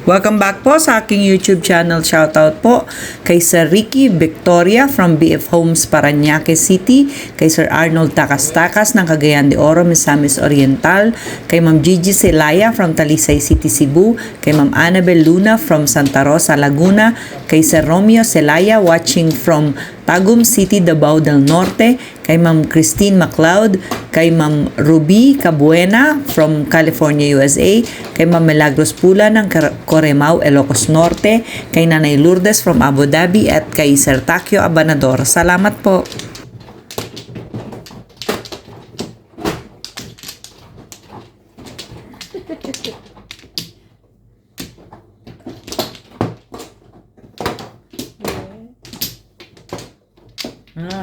Welcome back po sa aking YouTube channel. Shoutout po kay Sir Ricky Victoria from BF Homes Parañaque City, kay Sir Arnold Takas-Takas ng Cagayan de Oro, Misamis Oriental, kay Ma'am Gigi Celaya from Talisay City, Cebu, kay Ma'am Annabel Luna from Santa Rosa, Laguna, kay Sir Romeo Celaya watching from Tagum City, Davao del Norte, kay Ma'am Christine MacLeod, kay Ma'am Ruby Cabuena from California, USA, kay Ma'am Milagros Pula ng Coremao, Ilocos Norte, kay Nanay Lourdes from Abu Dhabi, at kay Sir Takio Abanador. Salamat po.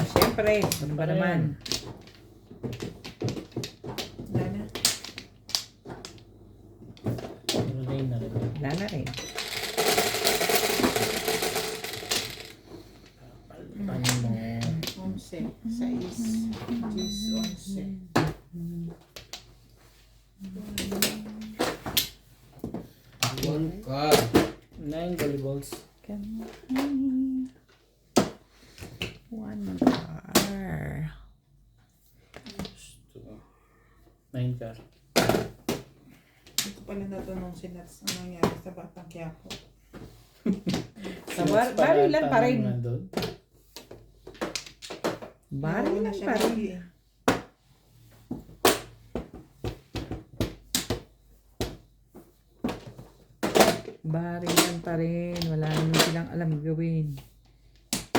Siyempre. Ano ba naman? Wala na rin. Paano mo? 11, 6, 10, 11. One card. 9 volleyballs. One car. 9 card. Ito pala natanong si Nats ang nangyari sa Batang Quiapo. Barilan pa rin. Barilan na siya pa rin. mali. Barilan pa rin. Wala naman silang alam gawin.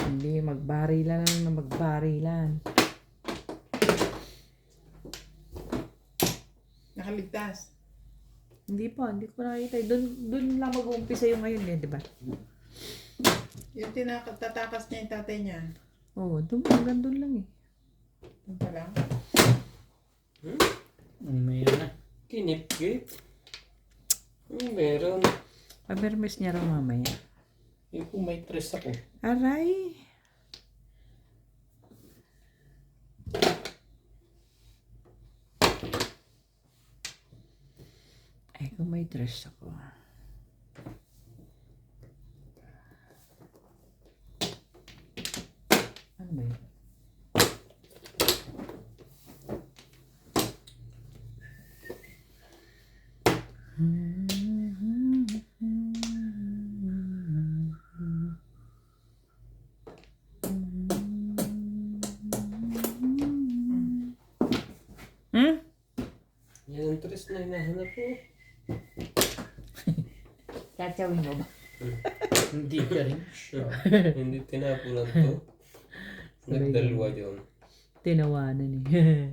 Hindi, magbarilan lang na magbarilan. Nakaligtas. Hindi ko nakita. Doon lang mag-uumpisa yung ngayon eh, di ba? Yung tatakas niya yung tatay niya. Oo, hanggang doon lang eh. Yung pa lang. Mayroon na. Kinipkit? Meron. Pabermes niya raw mamaya. Yung kung may tres ako. Aray! Ay, kung may dress ako. Ano ba yun? Yan ang tres na hinahanap ko. Tatawin mo ba? Hindi ka rin sure. Hindi tinapunan to. Nagdalwa yun. Tinawanan eh.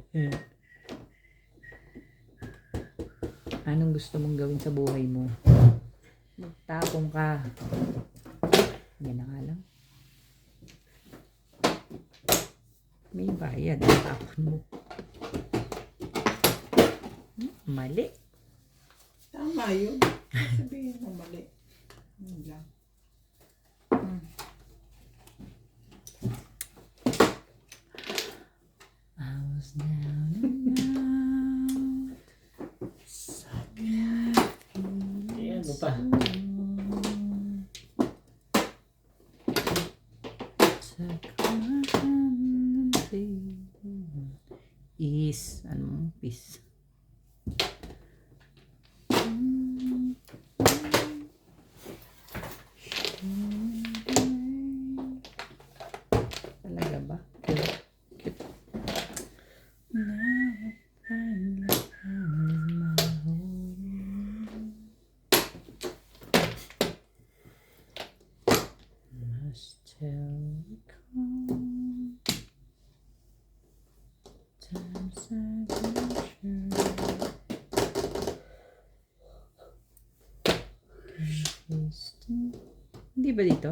Anong gusto mong gawin sa buhay mo? Magtapong ka. Yan na nga lang. May bayad. Tapon mo. Mali. Tama yun. Sabihin mo mali. Yun lang. I was down and out. Ayan, ano pa? Is, ano, peace. Talaga ba? Cute. Now I finally found my home. Must tell the calm. Times I've been sure. Hindi ba dito?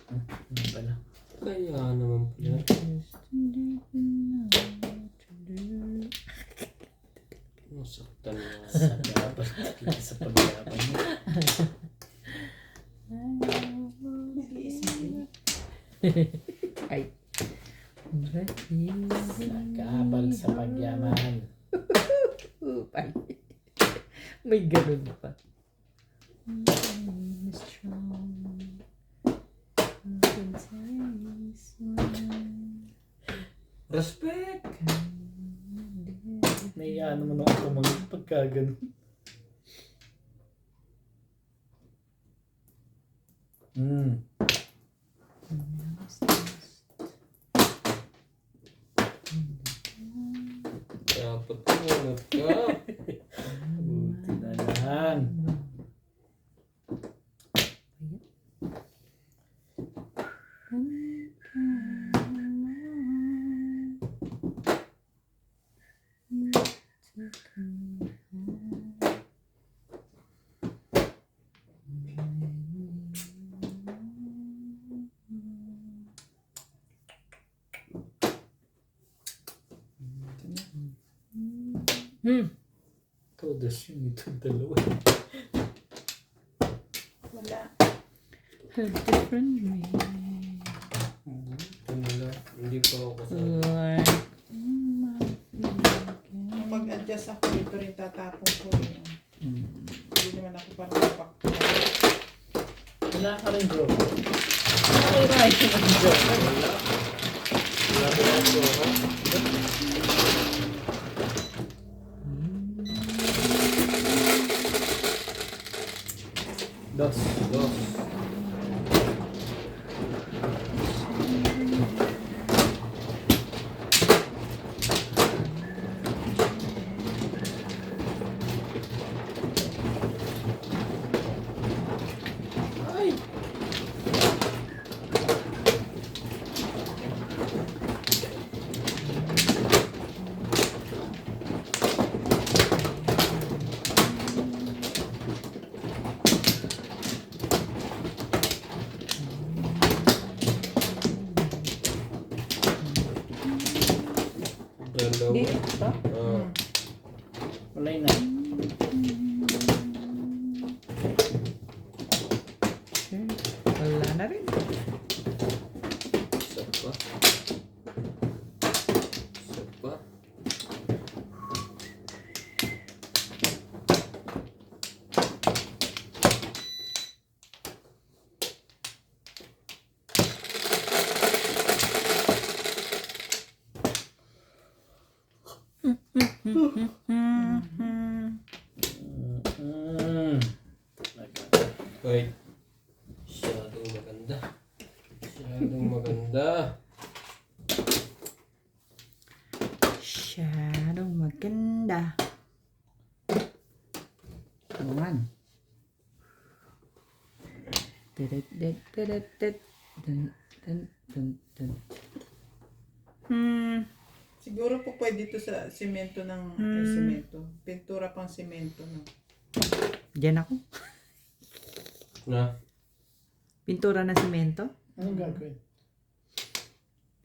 Ano pala? Kaya naman pala. Masaktan nga. Dapat kita sa pag-iapan mo. Nag-iisip. Ay. Nag-aabal sa pagyaman. Ay. May ganun pa. Kaya naman ako tumangin pagka ganun. Dapat kumunot ka. Buti na lang. Todos yung ito dalawa. Wala. A different way. Ito nila. Hindi pa ako kasali. Like, Nung mag-adjust ako, dito rin tatapong ko yun. Hindi naman ako parang pak. Wala ka rin bro. Okay na yung bro. Wala ko lang ito. Dos. Dos. Ay! Dalawa. dito. Ah. Wala na. Wala na rin. Isa pa. Isa pa. Wait. Masyadong maganda. Masyadong maganda. Masyadong maganda. Awan. Dun, dun, dun, dun. Siguro po pwede ito sa simento ng simento. Pintura pang simento. No? Diyan ako. Na. Pintura na simento. Anong gagawin?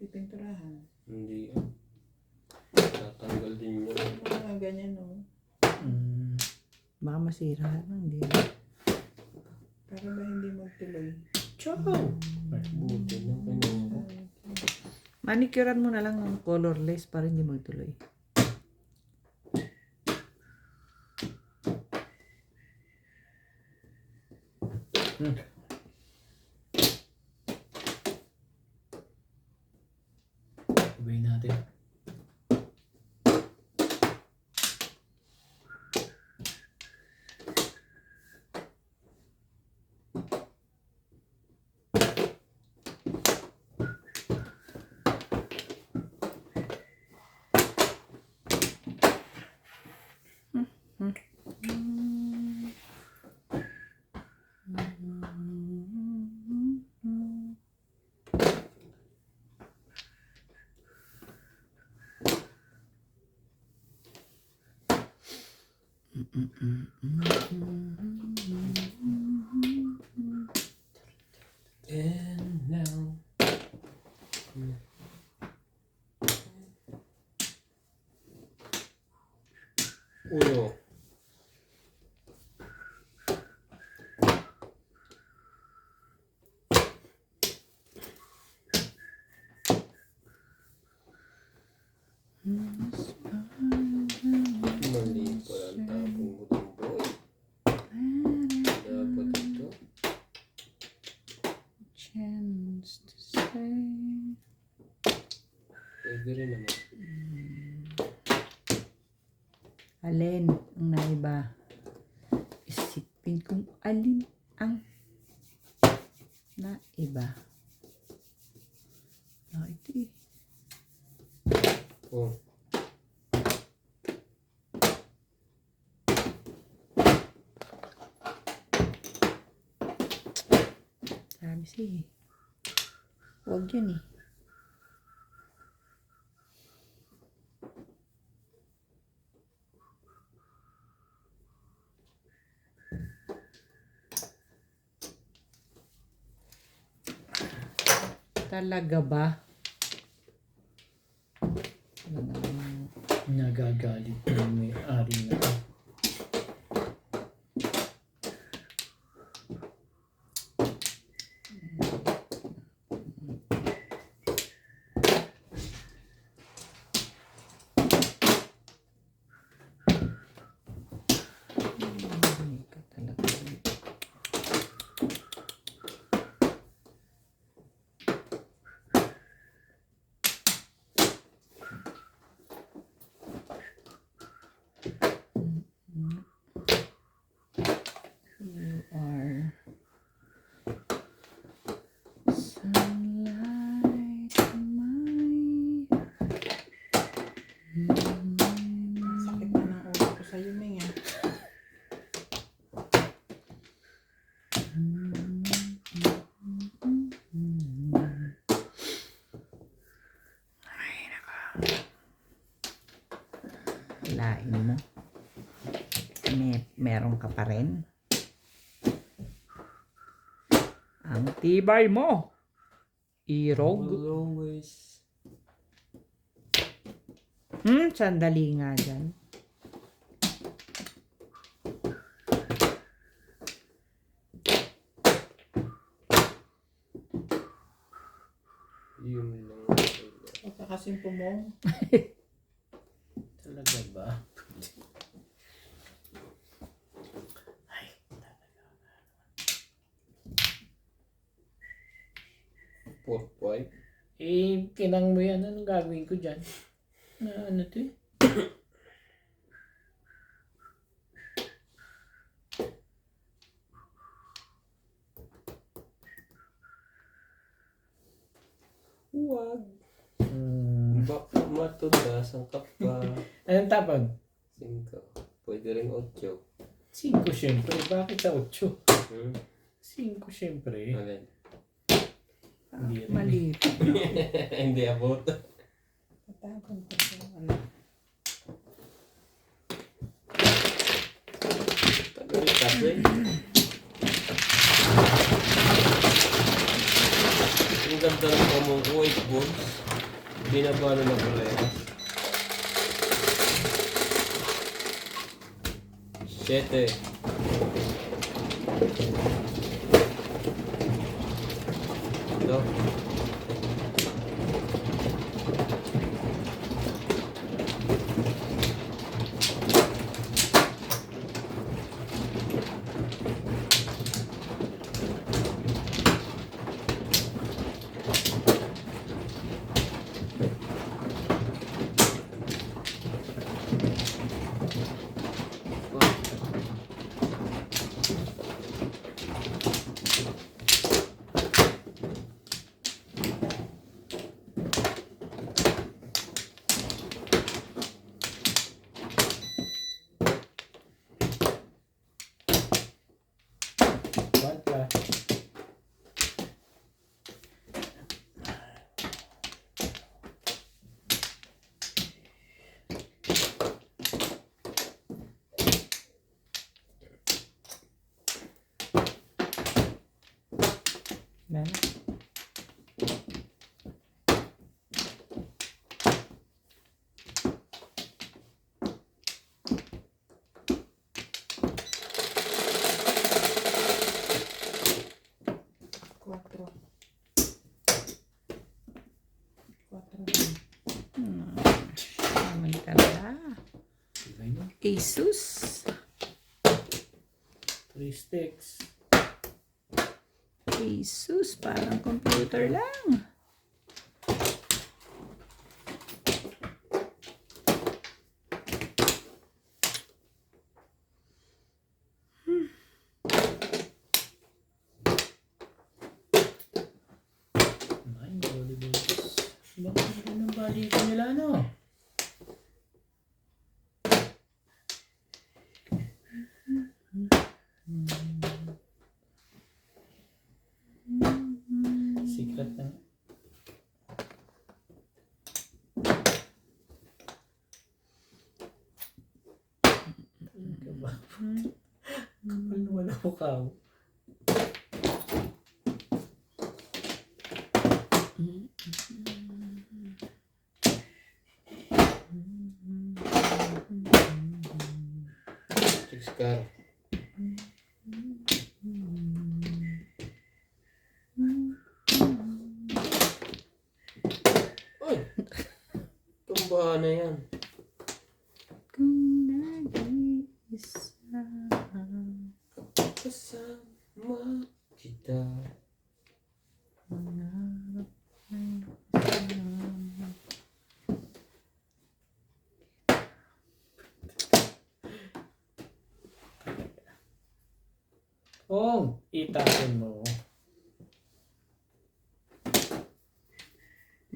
Pipinturahan. Hindi. Tatanggal din yun. Mga ganyan, no? Baka masira lang. Hindi. Para ba hindi magtuloy? Ciao! Buti na kayo. Manicurean mo na lang ng colorless para hindi magtuloy. Gawin natin. And now. Uno. Mali pala ang tapong mo dun, boy. Dapat ito. Chance to say. Pwede rin naman. Alin ang naiba? Isipin kung alin ang naiba. Ito eh. Oh. Sabi siya eh. Huwag yan eh. Talaga ba? Nagagalit yung may-ari na to. Hindi ka talaga. You are sunlight in my Sakit na ng ulo ko sa'yo, Ming. lain mo. Meron ka pa rin. Ang tibay mo. Irog. Will always. Sandali nga dyan. Yun lang. Huwag ka kasing pumong. Talaga ba? Ay, Pork pie. kinang mo yan. Anong gagawin ko dyan? Na ano to eh? Huwag. Hmm. Baka matudas ang kapa. Anong tapag? 5. Pwede rin 8. 5 syempre. Bakit sa 8? 5 syempre. Alin? Hindi rin. Mali. Hindi abot. Patapon ko sa ano. Tagal kasi. Ang ganda ng pamong ko, 8 bones. Binabalo na parehas. 7. Ito. What ka? Meron. Quatro. Naman talaga. Ibay mo. Asus. 3 sticks. Asus. Parang computer lang. dito nila ano. Secret na. Kapal naman ang mukha mo. Six car. Uy! Tumbahan na yan. Kung nag-iisa. Kasama kita. Oh, itapon mo.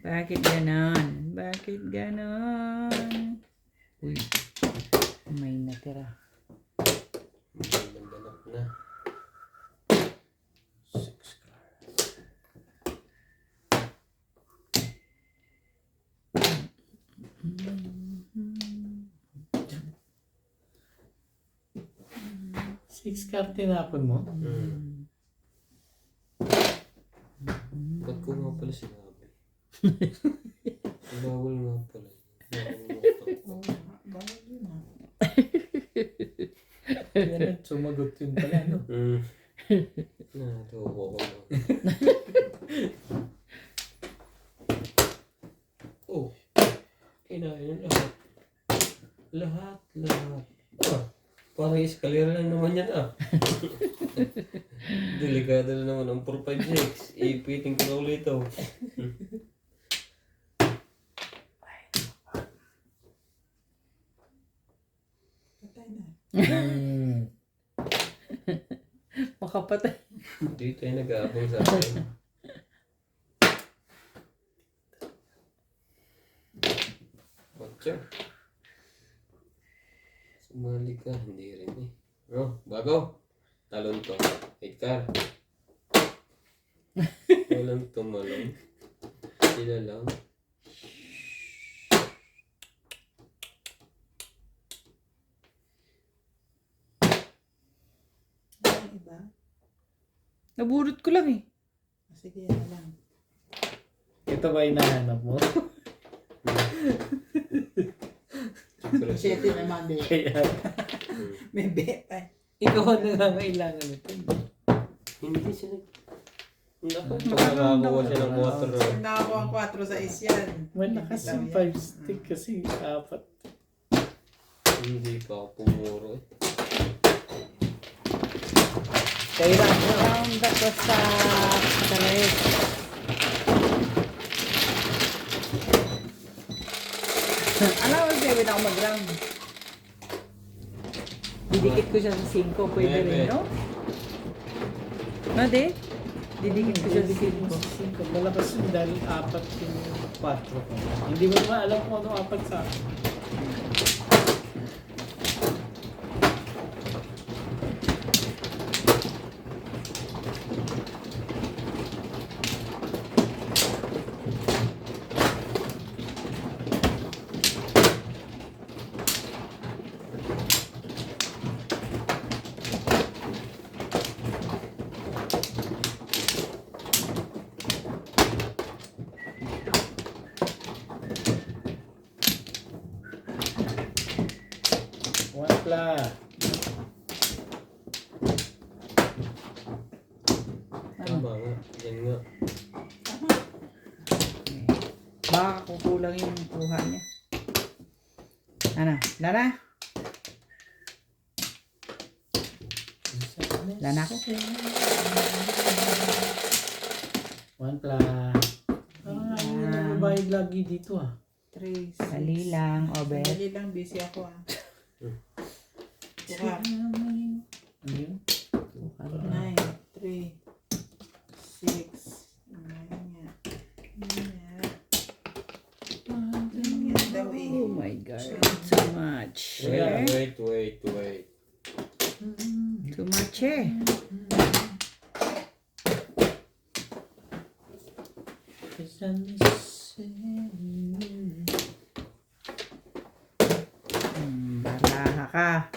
Bakit ganon? Bakit ganon? Uy, may natira. Mandanap na. Six car. Six card tinapon mo? Ba't ko nga pala sinabi? Bawal nga pala. Bawal yun ah. Yan, sumagot yun pala, no? Natuwa ko na. Oh, kinain na lahat. Lahat. Parang eskalera lang naman yan Delikado na naman ang 456. Ipiting ko na ulit ito. Patay na. Makapatay. Dito ay nag-aabang sa akin. Otso. Sumali ka, hindi rin eh. Oh, bago. Talon to. 8 car. Walang tumalon. Sila lang. Ano iba? Naburot ko lang eh. Sige, yan na lang. Ito ba hinahanap mo? 7 naman din. Kaya, May beta. ikaw ang nangangailangan nito. Hindi siya nag... Naku, nakakakuha siya ng motor. Kung nakakuha ang 4 sa is yan. Malakas yung 5 stick kasi 4. Hindi pa ako pumuro eh. Kaya Round ako sa talayos. Alam mo, gawin ako mag-round. Didikit ko siya sa 5. Pwede rin, no? Nade? Didikit ko siya sa 5. malakas yun dahil 4 yung 4 ko. Hindi mo naman alam kung ano 4 sa akin. Wala. Tama nga. Yan nga. Baka kukulang yung kuha niya. Ano? Lana? Lana ako? One pla. Ah, yun ang babayad lagi dito 3, 6. Dali lang, Obe. Dali lang, busy ako ah. Buka. Ano yun? 9, 3, 6, 9 nga. 9 nga. leche. Baraha ka.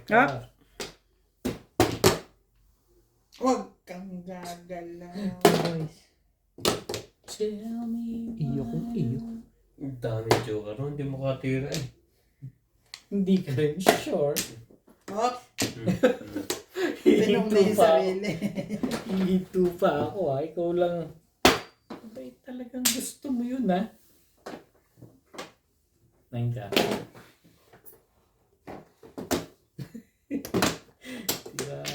Up. Huwag kang gagalaw. Boys. Tell me Iyo kung iyo. Ang daming joker, no? Hindi mo katira eh. Hindi ka rin sure. Hop! Hihinto Pinumli pa ako. sarili. Hihinto pa ako ha. Ikaw lang. Abay, talagang gusto mo yun ha. 9 ka. Tiray.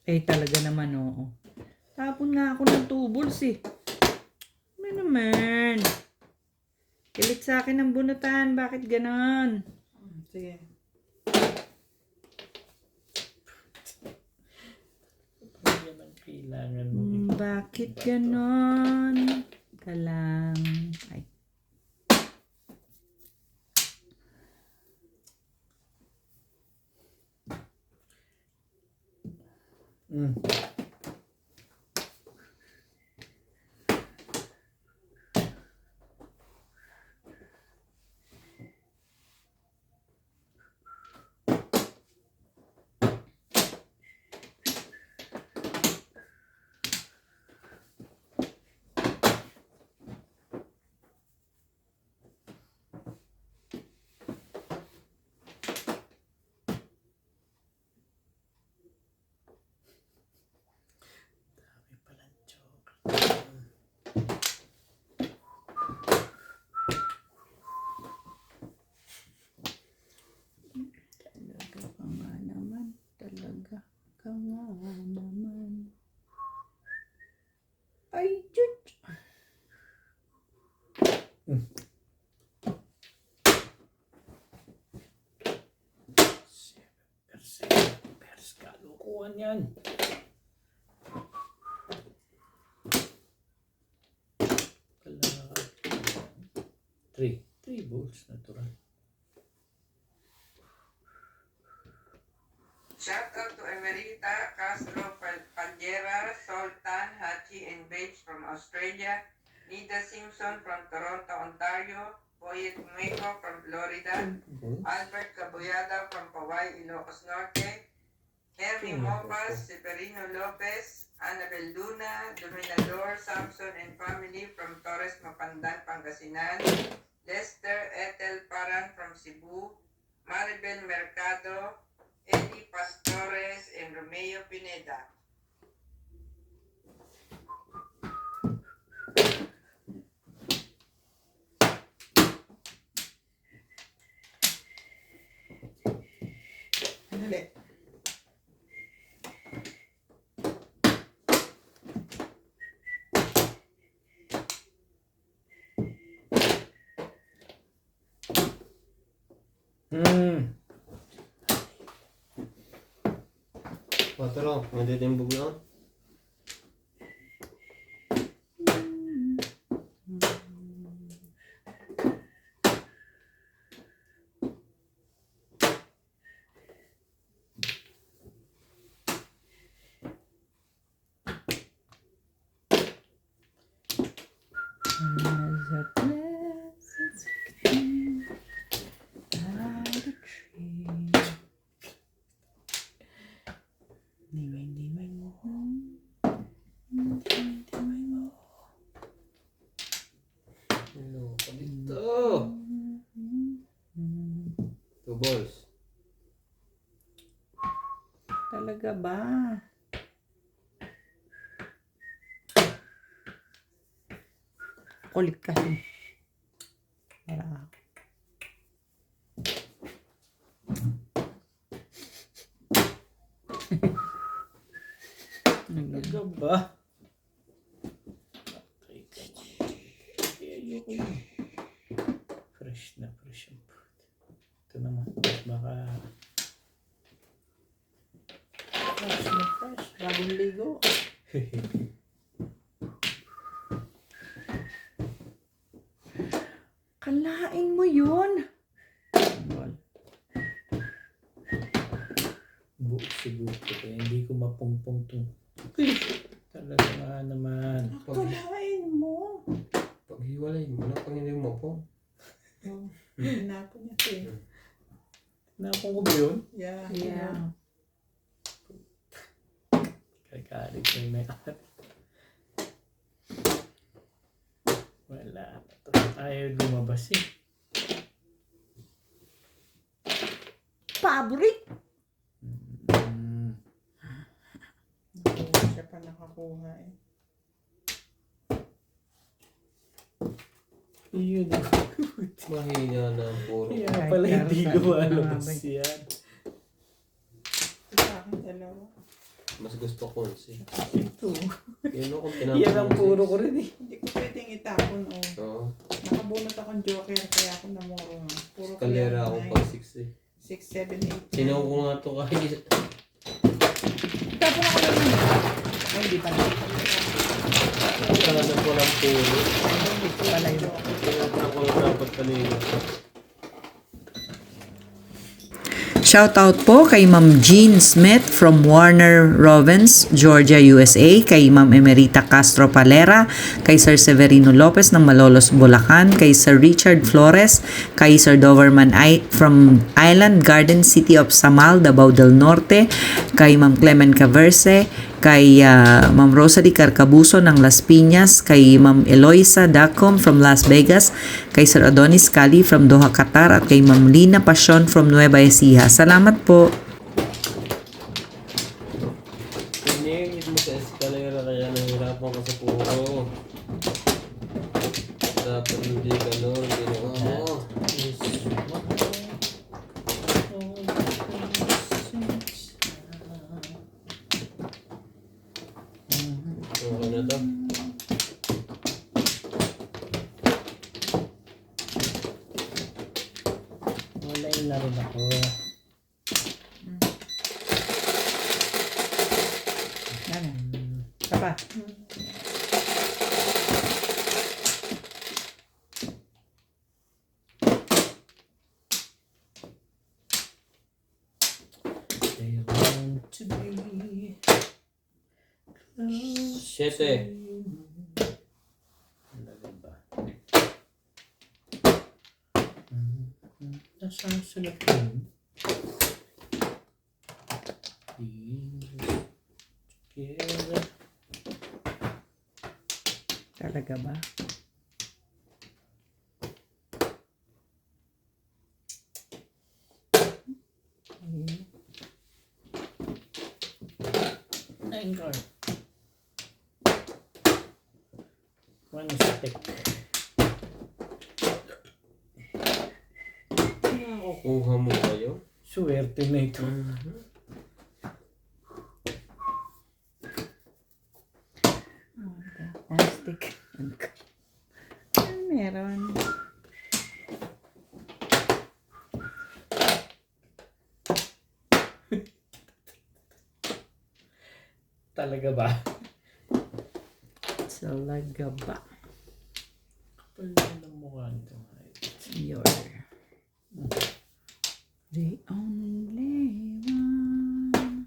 Eh, talaga naman, oo. Tapon nga ako ng 2 balls eh. Ano naman? Kilit sa akin ng bunutan. Bakit ganon? Sige. Yan ang kailangan mo. Bakit ganon? Ka lang. Ay. Mm. Dami palang joke. Talaga ka nga naman. Talaga ka nga naman. Ay, chuch! Pers, kalukuhan yan. Kala 3 balls natural. Shout out to Emerita, Castro, Pandera, Sultan, Hachi, and Bates from Australia, Nida Simpson from Toronto, Ontario, Boyet Mueco from Florida, Albert Cabuyada from Paway, Ilocos Norte, Henry Mopas, Severino Lopez, Annabel Luna, Dominador, Samson and family from Torres, Mapandan, Pangasinan, Lester Ethel Paran from Cebu, Maribel Mercado, Eddie Pastores, and Romeo Pineda. Dali. Patro, maditimbog na. As a blessed king by the tree. Dimay mo. Dimay mo. Hello, dito. 2 balls. Talaga ba? Kulit kasi. Para. Talaga ba? Ayoko yun. Fresh na fresh ang food. Ito naman. Baka Fresh na fresh. Bagong ligo. Kalain mo yun. Buo siguro kaya hindi ko mapumpong itong. Talaga nga naman. Kalain mo. Paghiwalay mo na pag hindi mo po. Oh, hinapon niya ito eh. Napong ko ba yun? Yeah. Yeah. Kagalit na yung may-ari. Wala na to. Ayaw lumabas eh. Fabric. Oo, siya pa nakakuha eh. Yun. Mahina na ang puro. Kaya pala hindi lumalabas yan. Ito sa akin dalawa. Mas gusto ko si. Ito. Yan ako Yan ang puro ko rin eh. Hindi ko pwedeng itapon oh. Oo. Nakabunot akong joker kaya ako namuro. Puro Kalera ako pag 6 eh. 6, 7, 8. Sinaw ko nga to kahit. Tapos ako lang naman. Ay, hindi pala. Kalanan ko lang puro. Hindi pala yun. Kailangan ko lang dapat kanina. Shoutout po kay Ma'am Jean Smith from Warner Robins, Georgia, USA, kay Ma'am Emerita Castro Palera, kay Sir Severino Lopez ng Malolos, Bulacan, kay Sir Richard Flores, kay Sir Doverman from Island Garden City of Samal, Davao del Norte, kay Ma'am Clement Caverse, kay Ma'am Rosalie Carcabuso ng Las Piñas, kay Ma'am Eloisa Dacom from Las Vegas, kay Sir Adonis Cali from Doha, Qatar, at kay Ma'am Lina Pasion from Nueva Ecija. Salamat po. Pinigit mo sa eskalera kaya nahirapan ka sa puro. Dapat hindi ganun. Ginawa mo. Okay na to. Wala na rin ako. Ano? Kapa. They want to be close. 7. Talaga ba? Nasaan sila po? Together. Talaga ba? Anchor. One stick. Nakukuha mo kayo? Swerte na ito. Plastic. Meron. Talaga ba? Talaga ba? Kapal na ng mukha nito. Your the only one.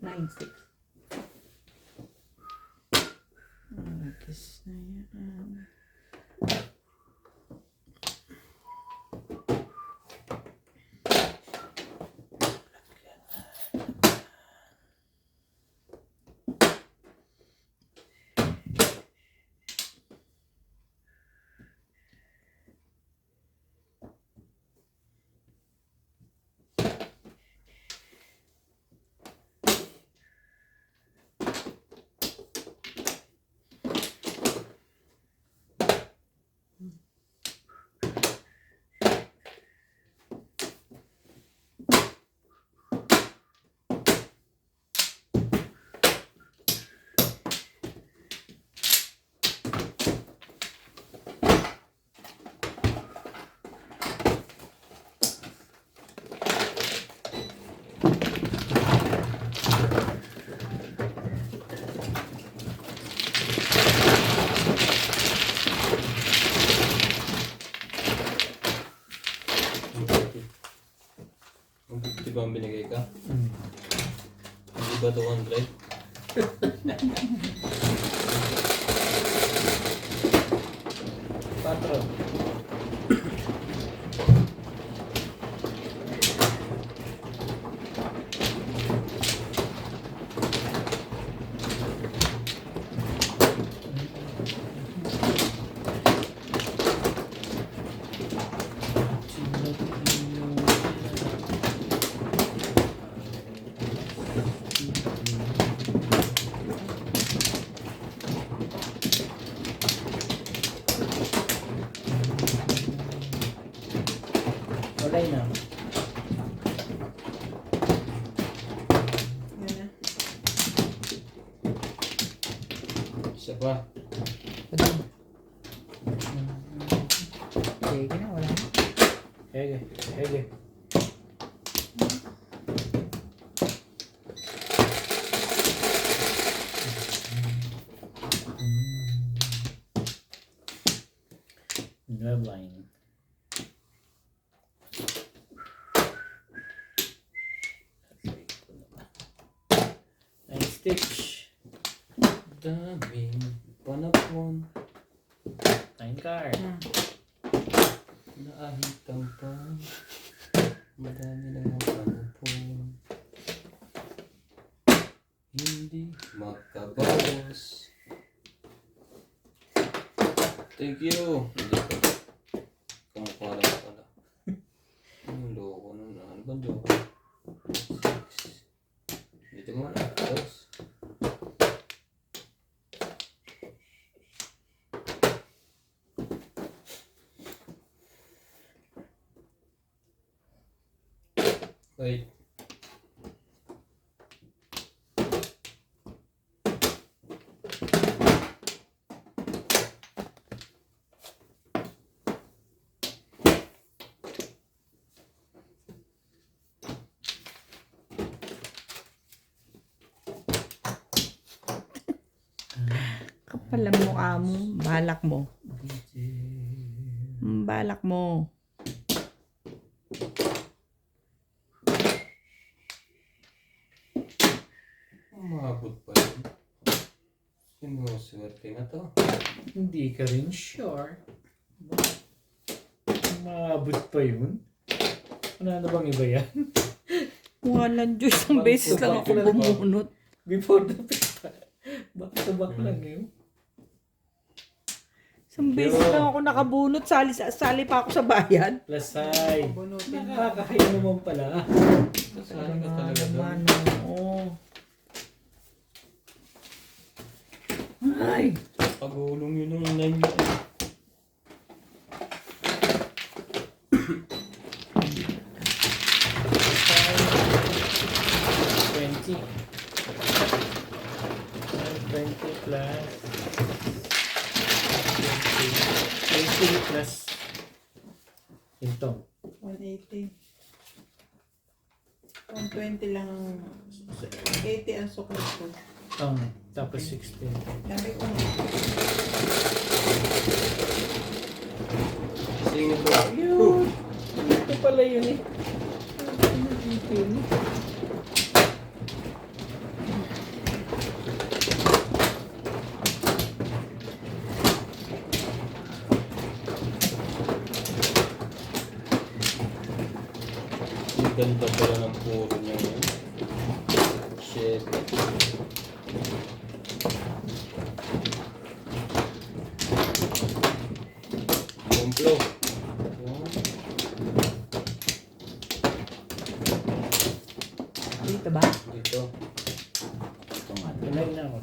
Nine six. This na yan. naman binigay ka? Hmm. Hindi ba 200? Patro. Wala na. Yan na. Isa pa. Sige na, wala na. Hege, hege. Line. Nice stitch. Daming panapon. 9 card. Naahitang pa. Madami ng panapon. Hindi makabawas. Thank you. Hindi pa. Kamukha lang pala. Ang loko nun. Ano ba loko? 6. Dito mo na. Dos. Wait. Kapal ang mukha mo. Balak mo. Balak mo. Umabot pa yun. Sinuswerte na to. Hindi ka rin sure. Maabot pa yun? Ano na bang iba yan? Walang Diyos. Ang beses lang ako bumunot. Before the pista. Back to back lang yun. Isang beses lang ako nakabunot. Sali pa ako sa bayan. Plus side. Bunutin mo. Nakakahaya naman pala. Kasali ka talaga doon. Oo. Ay. Pagulong yun ng 9 yun. $20. 20 plus 20 plus ito. 180. 120 lang ang 80 ang suklat ko. Tapos 16. Sabi ko nga. Singin ko. Yun! Ito pala yun eh. Ito yun eh. Ang ganda pala ng puro niya ngayon. Shit. Kumplo. Dito ba? Dito. Ito nga. Tuloy na ako.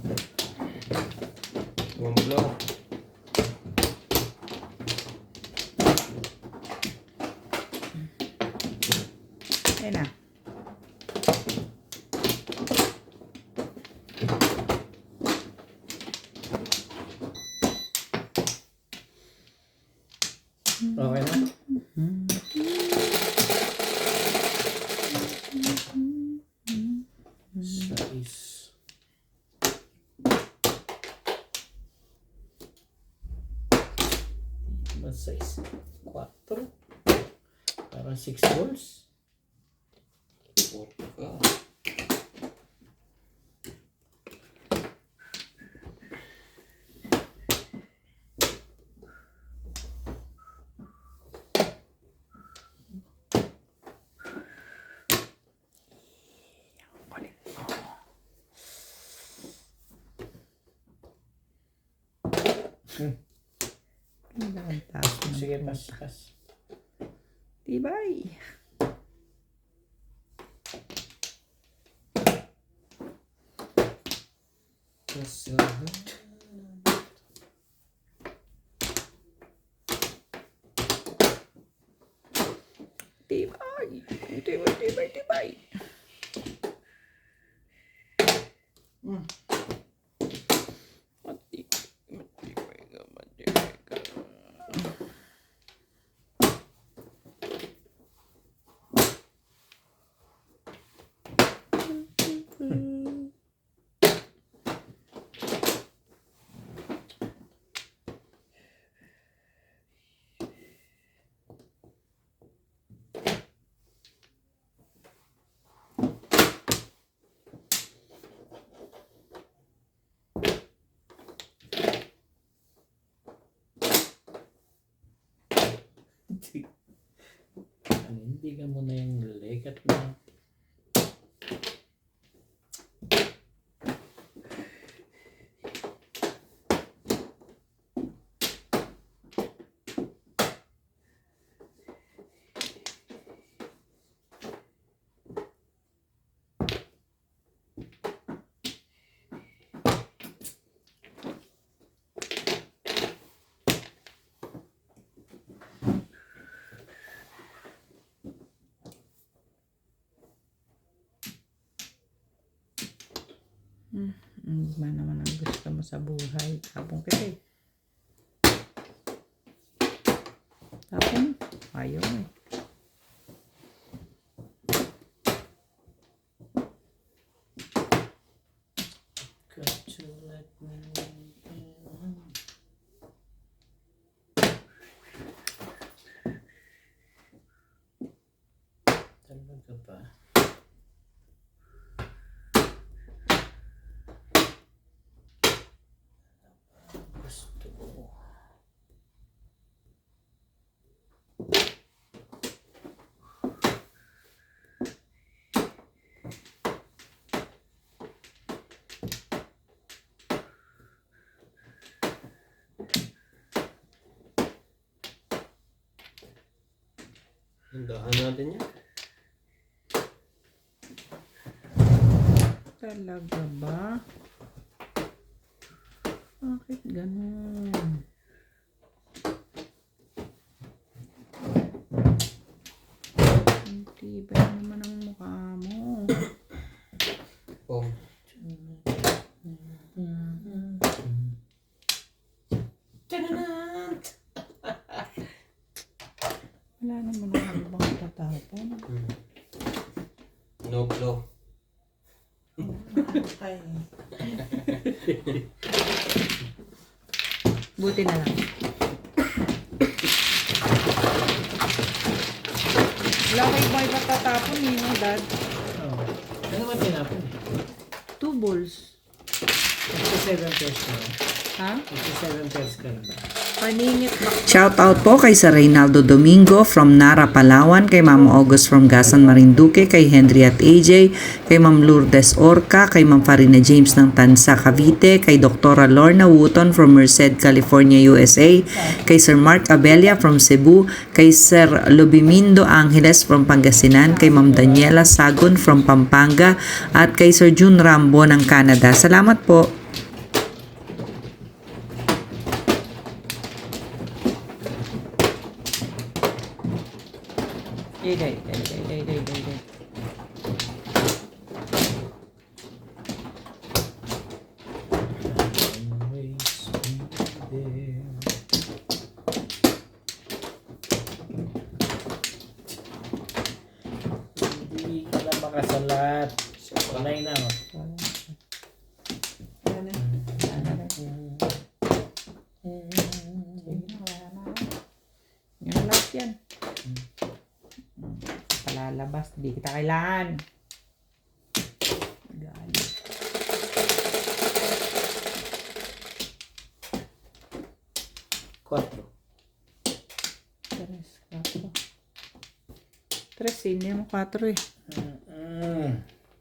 Kumplo. Ayun na. Okay na? Size. Diba size? 4. Parang 6 balls. Vodka. Ang taas ng Sige, puta. pas. Tibay. Kasahan. Tibay. Tibay, tibay, tibay. Mm. Matibay ka, matibay ka. Panindigan mo na yung legat na. Ano ba naman ang gusto mo sa buhay? Tapong kita eh. Tapong? Ayaw eh. Got to let me in. Talaga ba? Gusto ko. Hindahan natin yan. Talaga ba? Bakit ganun? Ang tibay naman ang mukha mo. Oh. Wala naman ang ibang tatapon. No blow. Ay. Buti na lang. Wala kayo ba ibang tatapon eh, no, Dad? Oh. Ano naman tinapon? 2 balls. 57 pesos ka lang. Ha? 57 pesos ka lang. Paningit ba? Shout out po kay Sir Reynaldo Domingo from Nara, Palawan, kay Ma'am August from Gasan, Marinduque, kay Henry at AJ, kay Ma'am Lourdes Orca, kay Ma'am Farina James ng Tansa, Cavite, kay Dr. Lorna Wooton from Merced, California, USA, kay Sir Mark Abella from Cebu, kay Sir Lubimindo Angeles from Pangasinan, kay Ma'am Daniela Sagon from Pampanga, at kay Sir June Rambo ng Canada. Salamat po. Day. Always be there. Hindi ka na makasalat. Panay na. Oh. Ano? Yan lahat yan. Palalabas, di kita kailangan. 4. 3, 4. 3, hindi mo 4 eh.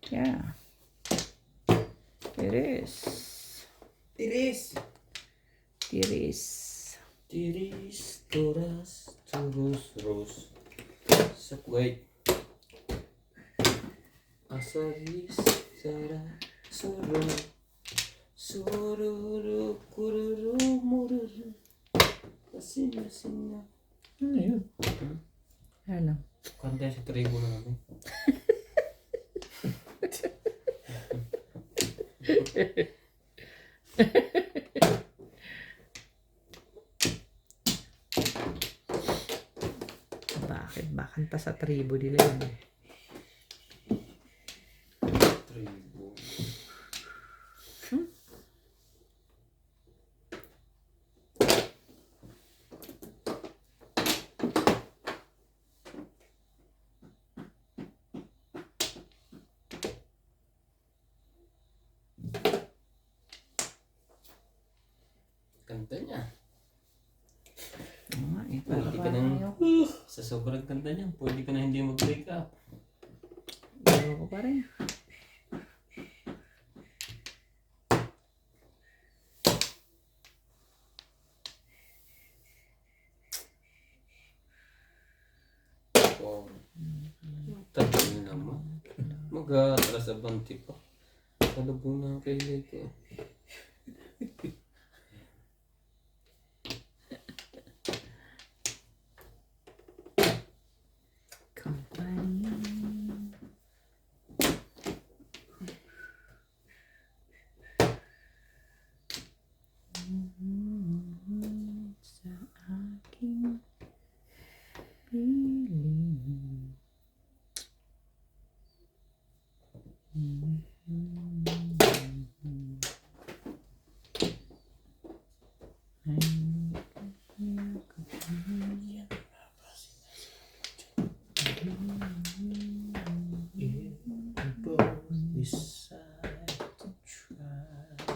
Yeah. Tiris. Tiris. Tiris. Tiris, toras, turus, ros. Sakway. Asaris, sara, soro. Sururu, kururu, mururu. Asina, sina. Ano yun? Ano? Kanta sa tribo namin. Bakit? Ba kanta sa tribo nila yun eh. Tribo. Kanta niya. Oo nga eh. Pwede ka nang, sa sobrang kanta niya, pwede ka na hindi mag-break up. Bago ko pa rin. Oh. Tagal naman. Mag-atras abanti pa. Salubong na ang kailig ko. Company. Sa aking piling. Decide to try.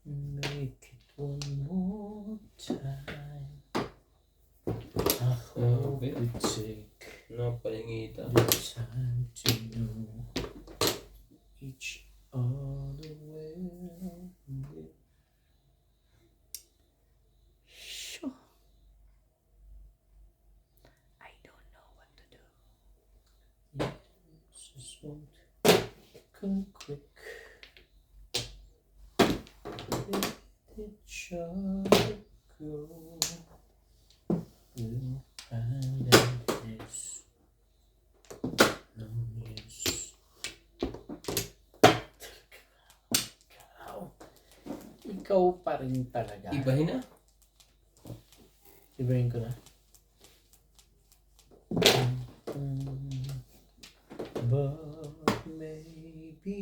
Make it one more time. I hope we take Napalingita. the time to know each other well. Sure. I don't know what to do. Just won't come quick. Let each other go. We'll find out this. No yes. Ikaw pa rin talaga. Ibahin na. Ibahin ko na. But maybe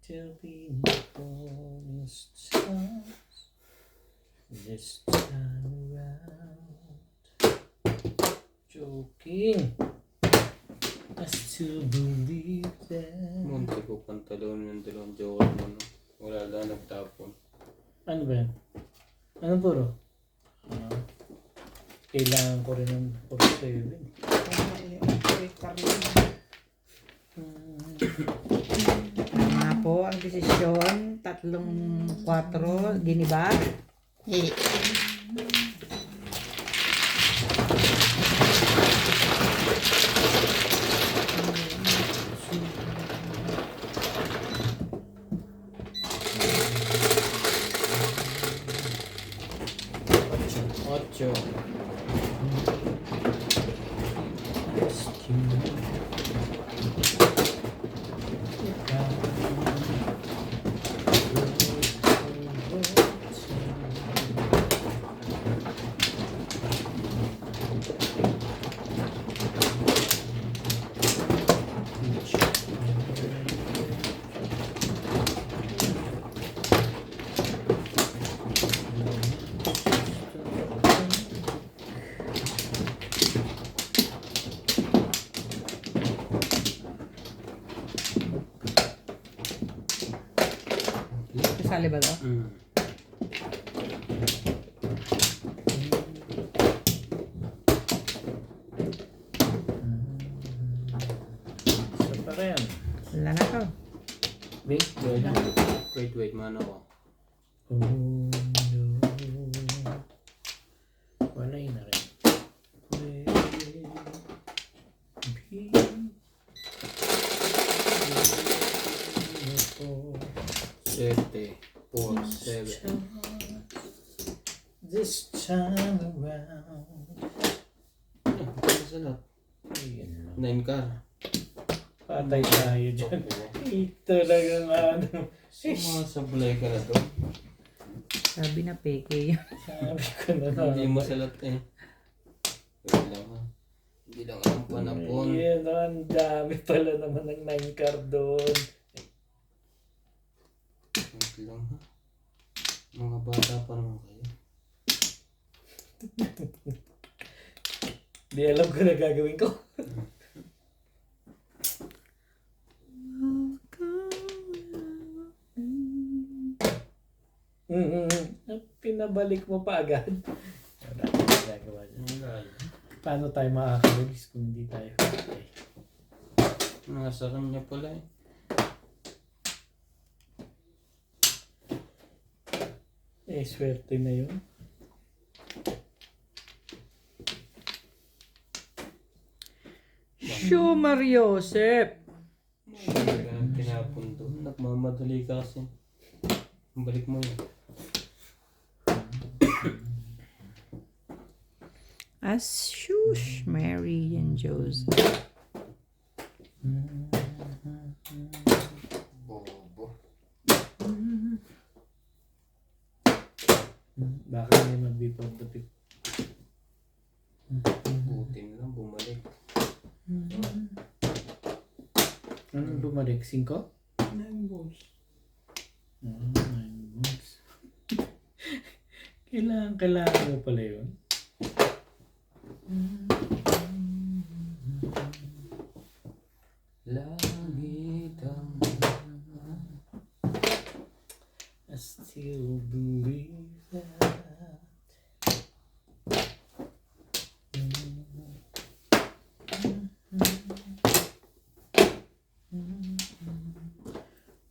there'll be no bonus stars this time around. Joking. I still believe that. Munti ko pantalon yung dalawang jowa mo. No? Wala lang nagtapon. Ano ba yan? Ano puro? Kailangan ko rin ng 47. Ano nga po ang desisyon? 3-4, giniba? Ocho. Kasali ba to? Wait, mano ko. Oh no. Wala yun na rin. Sete, 4, 7. This time around. Sa lahat. Ayun lang. 9 car. Patay tayo dyan. Talagang ano. Sumasablay ka na to. Sabi na peke. Sabi ko na Hindi mo sa lahat eh. Wait lang ha. Hindi lang ang panapon. Yan, ang dami pala naman ng 9 car doon. Wait lang ha. Mga bata pa naman kayo. Di alam ko na gagawin ko. Pinabalik mo pa agad. Wala akong ginagawa dyan. Paano tayo makakaligis kung hindi tayo patay? Nasa kanya pala eh. Swerte na yun. Shoo, Mariosep! Hindi ka nang tinapon doon. Nagmamadali ka kasi. Balik mo yun. As shush, Mary and Joseph. Bobo. Bakit hindi mag-before the pick? Butin lang, bumalik. Anong bumalik? 5? 9 balls. 9 months. Kailangan mo pala yun. Langit ang I still believe that.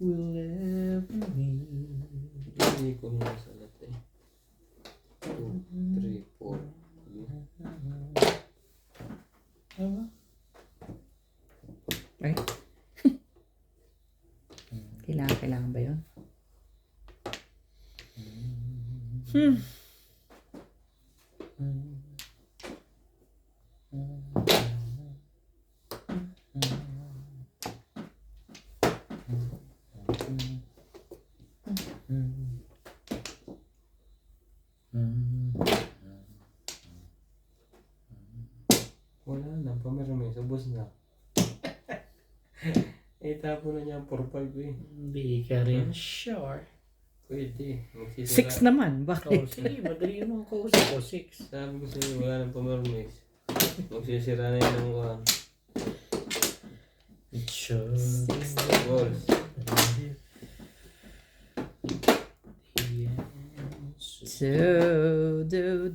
Will ever meet. hindi ko na sa lahat eh. 2, 3, 4. Tama? Ay. Kailangan ba yun? Wala na, pamirami, ubos na. Itapo na niya ang 4-5 eh. Hindi ka rin sure. Pwede. 6 naman. Oh, Bakit? sige, madali mo ang kausap ko. 6. Sabi ko sa'yo, wala nang pamirami. Magsisira na yun ng It sure balls. So, do.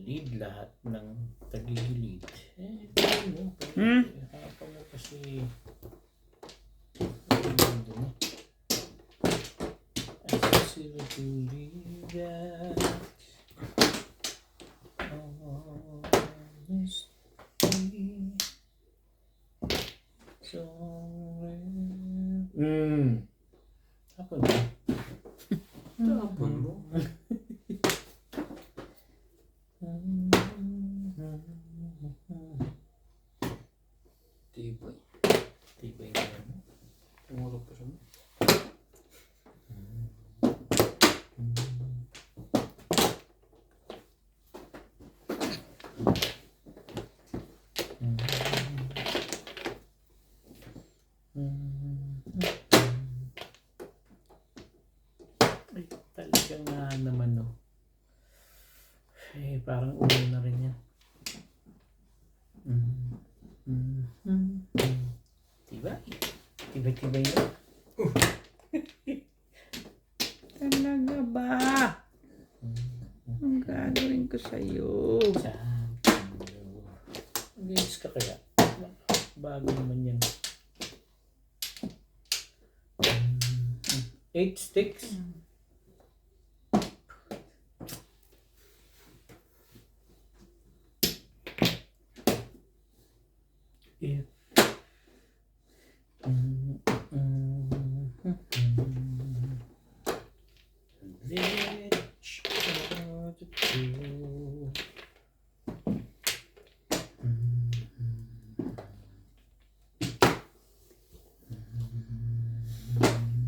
Tagilid lahat ng tagilid. Hapa mo kasi I still believe that honesty so Hapa mo. Tapon mo. Tibay. Tibay na mo. Pumuro pa siya. parang ulo na rin yan. Diba? Tiba-tiba yun. Talaga ba? Ang gagawin ko sa'yo? Mag-iis ka kaya? Bago naman yan. 8 sticks. If Let's go to do.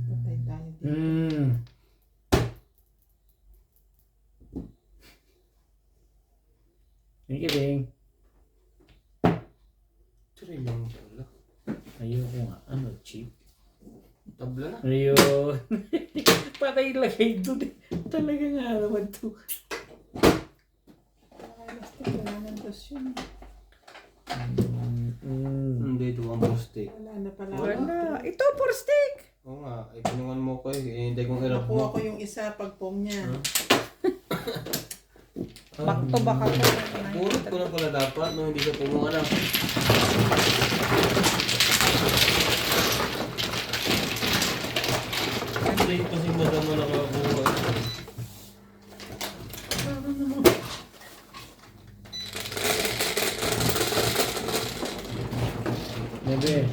Patay tayo dito. Thank you, Bing. Try lang pala. Ayoko nga. Ano, cheap? Tabla na. Ayun. Patay lagay doon eh. Talaga nga naman to. Basta wala nang dos yun. Hindi, ito ang poste. Wala na pala. Wala. Ito, for stick! Oo nga, ipinungan mo ko eh. Hindi kong hirap Nakuha mo. ko yung isa pag pong niya. Back to back ako. Purot ko na pala dapat nung hindi ka pumunga na. Late kasi madam mo nakakuha. Bebe.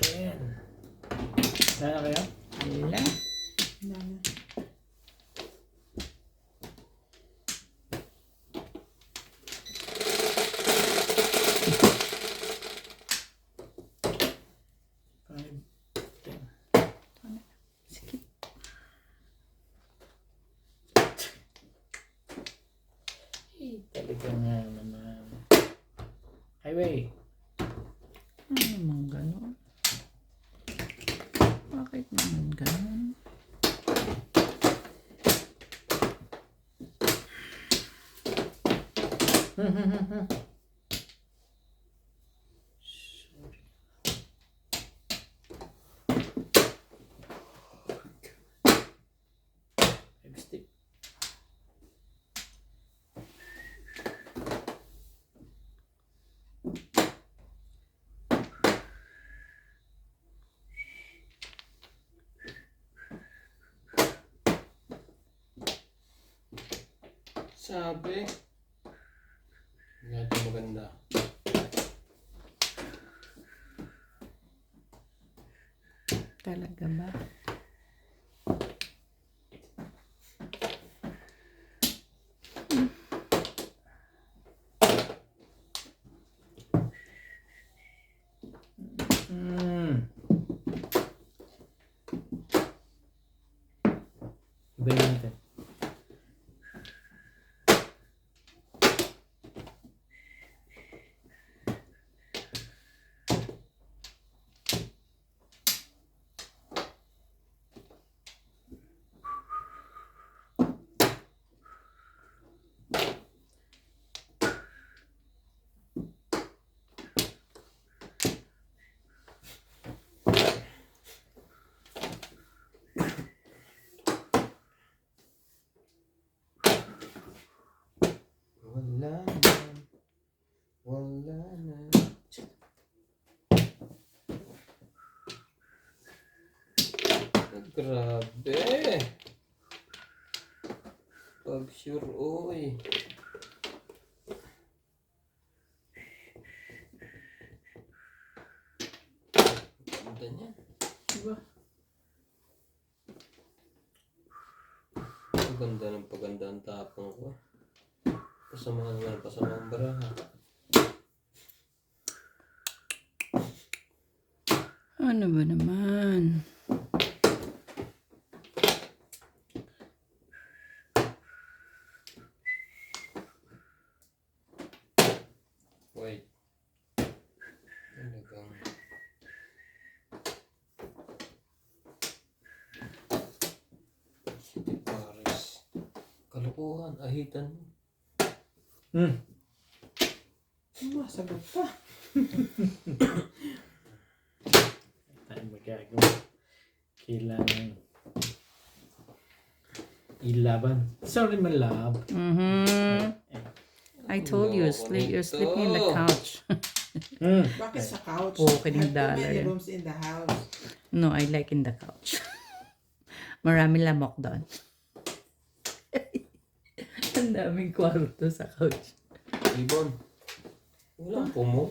Ayan. Sana kaya? Wala. Wala na. Sige. Talaga nga naman. Highway. Ano naman gano'n? Bakit naman gano'n? Stick. Sabi. Ito maganda. Talaga ba? Ibayin natin. Wala na. Wala na. Grabe. Pag sure, oy. Ganyan. Diba? Paganda ng paganda ang tapang ko. Pasama ang baraha. Ano ba naman? Wait. Talagang... City Paris. Kalokohan, ahitan mo. Masagot pa. Tayo magagawa. Kailangan ilaban. Sorry, my love. I told you, you're sleeping in the couch. Bakit sa couch? Opening Have too dollar many yan. rooms in the house. No, I like in the couch. Marami lamok doon. Ang daming kwarto sa couch. Ibon. Walang pumo.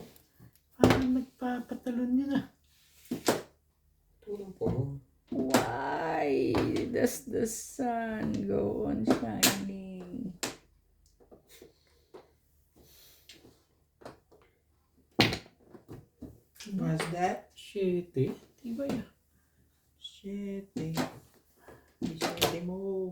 Parang nagpapatalon yun ah. Walang pumo. Why does the sun go on shining? What's that? Shit eh. Diba yan? Shit eh. Shit mo.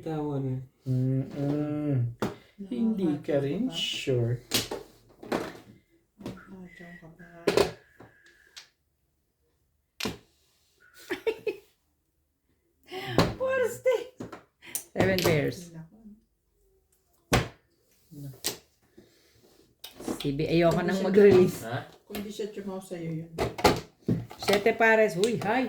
Tama na. Hindi ka rin sure. Diyan ka ba? What is this? 7 bears. CB, ayoko nang mag-release. Ha? Kung hindi siya chumaw sa'yo yun. 7 pares. Uy, hi.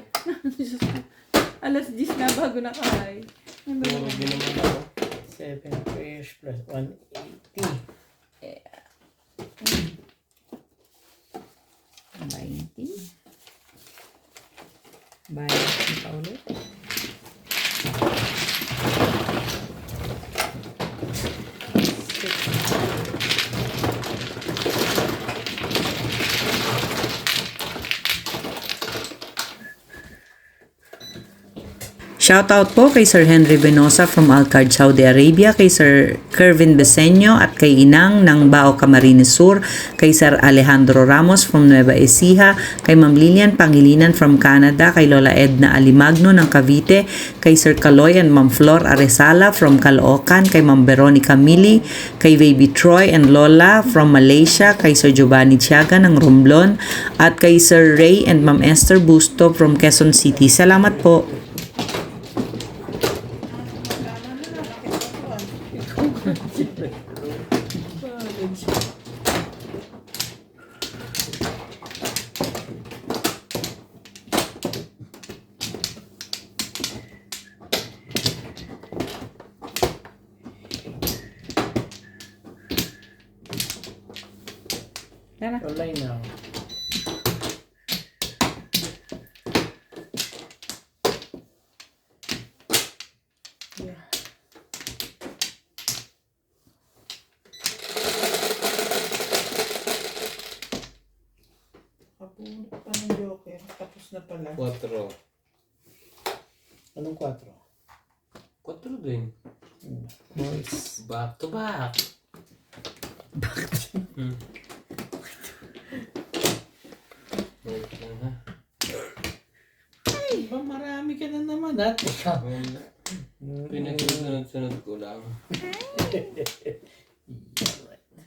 Alas 10 na bago na hi. Ano Puro din naman ako. 7 pairs plus 180. 90. Bayad pa ulit. Shoutout po kay Sir Henry Venosa from Alcard, Saudi Arabia, kay Sir Kervin Beseño at kay Inang ng Bao Camarines Sur, kay Sir Alejandro Ramos from Nueva Ecija, kay Ma'am Lilian Pangilinan from Canada, kay Lola Edna Alimagno ng Cavite, kay Sir Kaloy and Ma'am Flor Aresala from Caloocan, kay Ma'am Veronica Mili, kay Baby Troy and Lola from Malaysia, kay Sir Giovanni Tiaga ng Romblon, at kay Sir Ray and Ma'am Esther Busto from Quezon City. Salamat po. Online now. Yeah. Kabunot pa ng joker. Tapos na pala. 4. Anong 4? 4 din. Boys. Back to back. Wait lang ha. Ba, marami ka na naman ha? Pinagsunod-sunod ko lang.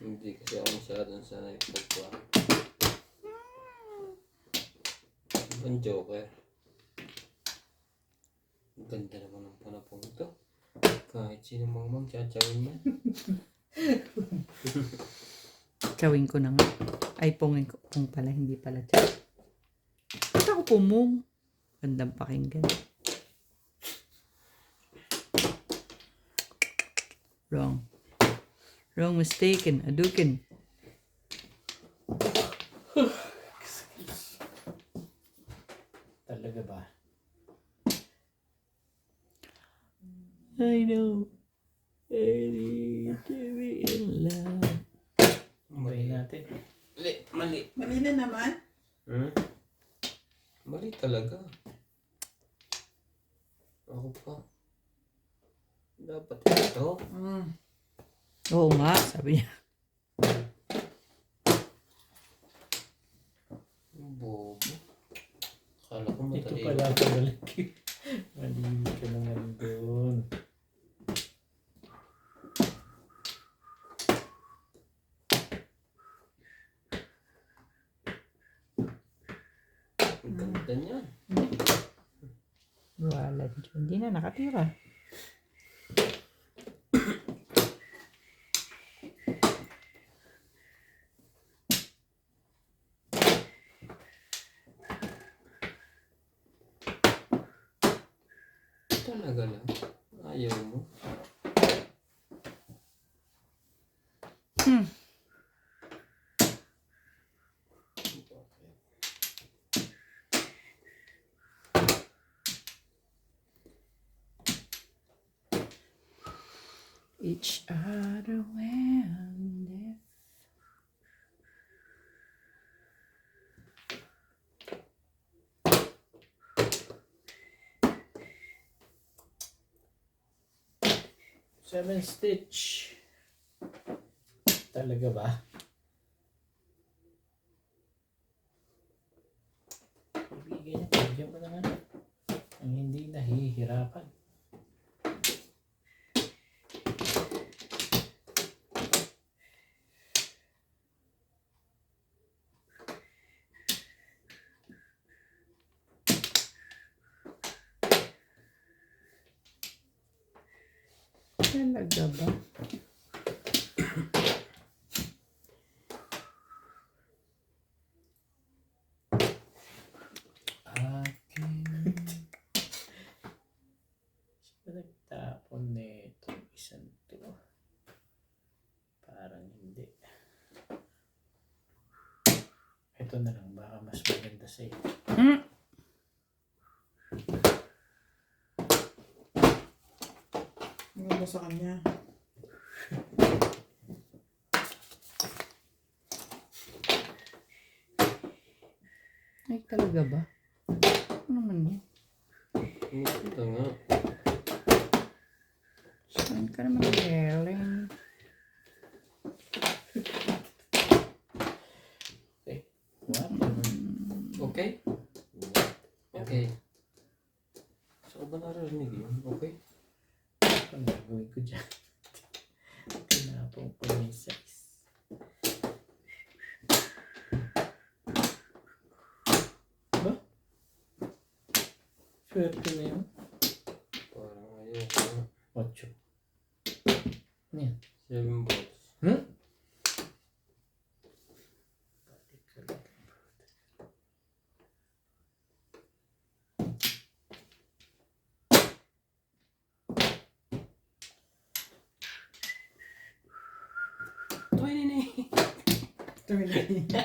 Hindi kasi ako masyadong sanay pagkuha. Ibang joker. Ang ganda naman ng panapong ito. Kahit sino mang tsachawin yan. Chawin ko na nga. Ay, pungin ko. Pung pala, hindi pala chaw. Ba't ako pumung? Gandang pakinggan. Wrong. Wrong, mistaken, adukin. Talaga ba? I know. I need to be in love. Umayin natin. Mali. Mali na naman. Mali talaga. Ako pa. Dapat ito. Oo nga, sabi niya. Bobo. Akala ko Ito madali. pala pabalik. Mali ka naman doon. Ang ganda niyan. Wala dyan. Hindi na nakatira. Talaga lang. Ayaw mo. Each other when they Seven stitch. Talaga ba? Ibigay niya, bigyan mo naman. Ang hindi nahihirapan. talaga ba? Sino nagtapon nito? Isang to. Parang hindi. Ito na lang. Baka mas maganda sa'yo. Maganda sa kanya. Ay, talaga ba? Ano naman yan? Ito nga. Saan ka naman galing? Okay. Whatever. Okay? Okay. Saan ko ba narinig yun? Okay? Ang gagawin ko dyan. Tinapong ko na yung size. Ba? Swerte na yun. Parang ayaw ko na. 8. Ano yan? 7 balls. Hmm?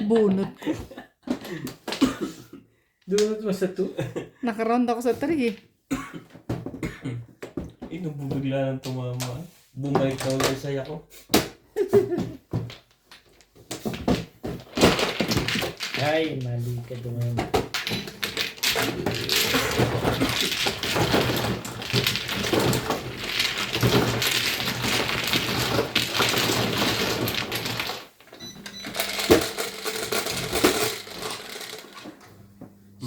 Bunot ko. Dunod mo sa 2? Nakaround ako sa 3 eh. Inububigla ng tumama. Bumalik na ulit sa'yo ko. Ay, mali ka doon.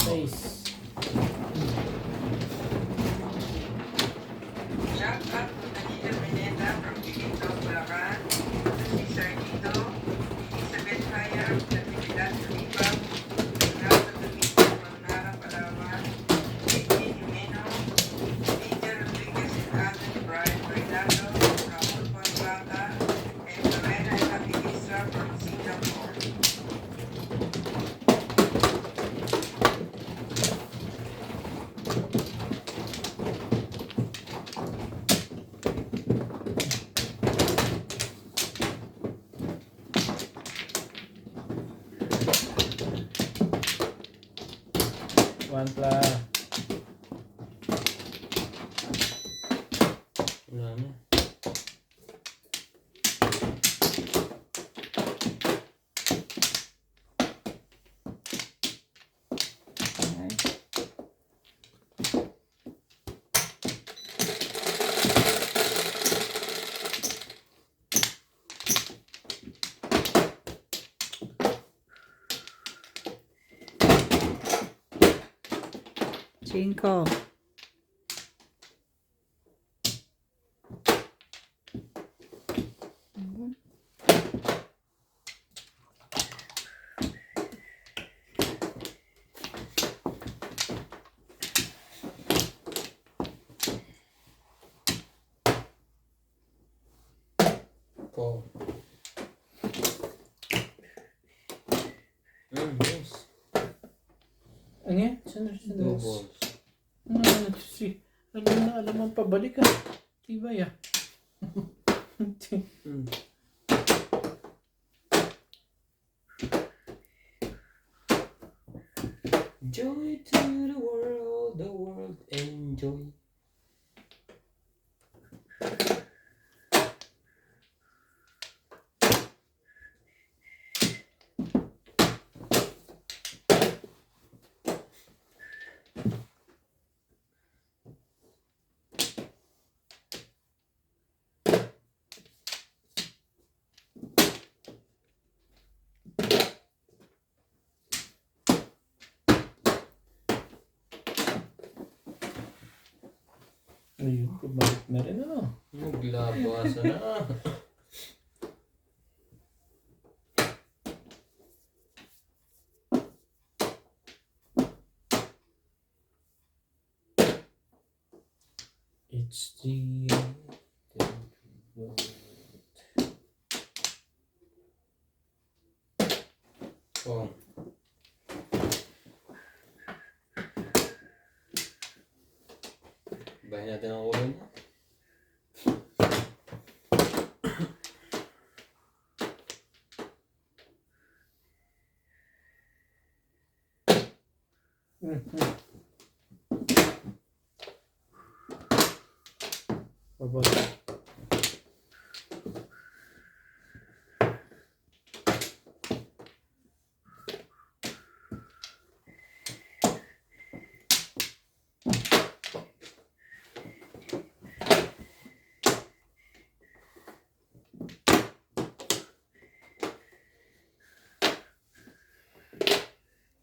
Size. Shout out to Nanita Pineda from Quito, Bulacan, si Sarnito, Elizabeth Haya, Natividad Tulipa, Renato Domingo from Nara, Palawan, Vicky Jimeno, Peter Rodriguez and Alan Brian Reynaldo, Raul Pastrata, and Lorena Evangelista from Singapore. Samantha. Wala na. Cinco. Four. Yes. Ano yan? Sandali. Two balls. Alam mo pabalik ah. Diba ya? Mm. Joy to the world enjoy. Ayun, bumalik na rin ano. Naglabasa na. It's the world. Oh. Bahin natin ang ulo niya. Pabalik.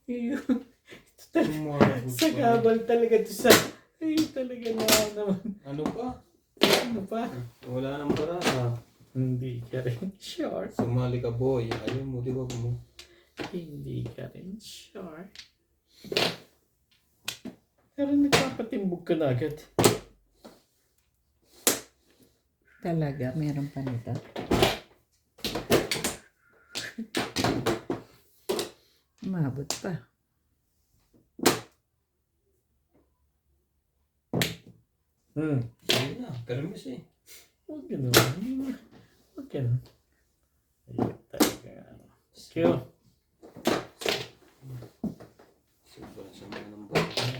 Ayun. Sa gabal talaga to sa... Ay, talaga naman. Ano pa? Ano pa? Wala nang paraan. Hindi ka rin sure. Sumali ka boy. Ayaw mo, di ba mo? Hindi ka rin sure. Pero nagpapatimbog ka na agad. Talaga, meron pa nito. Umabot pa. Ayun na, permis eh. Huwag ganun. Huwag ganun. Ayun talaga. Q. Sobrang sama ng bunutan.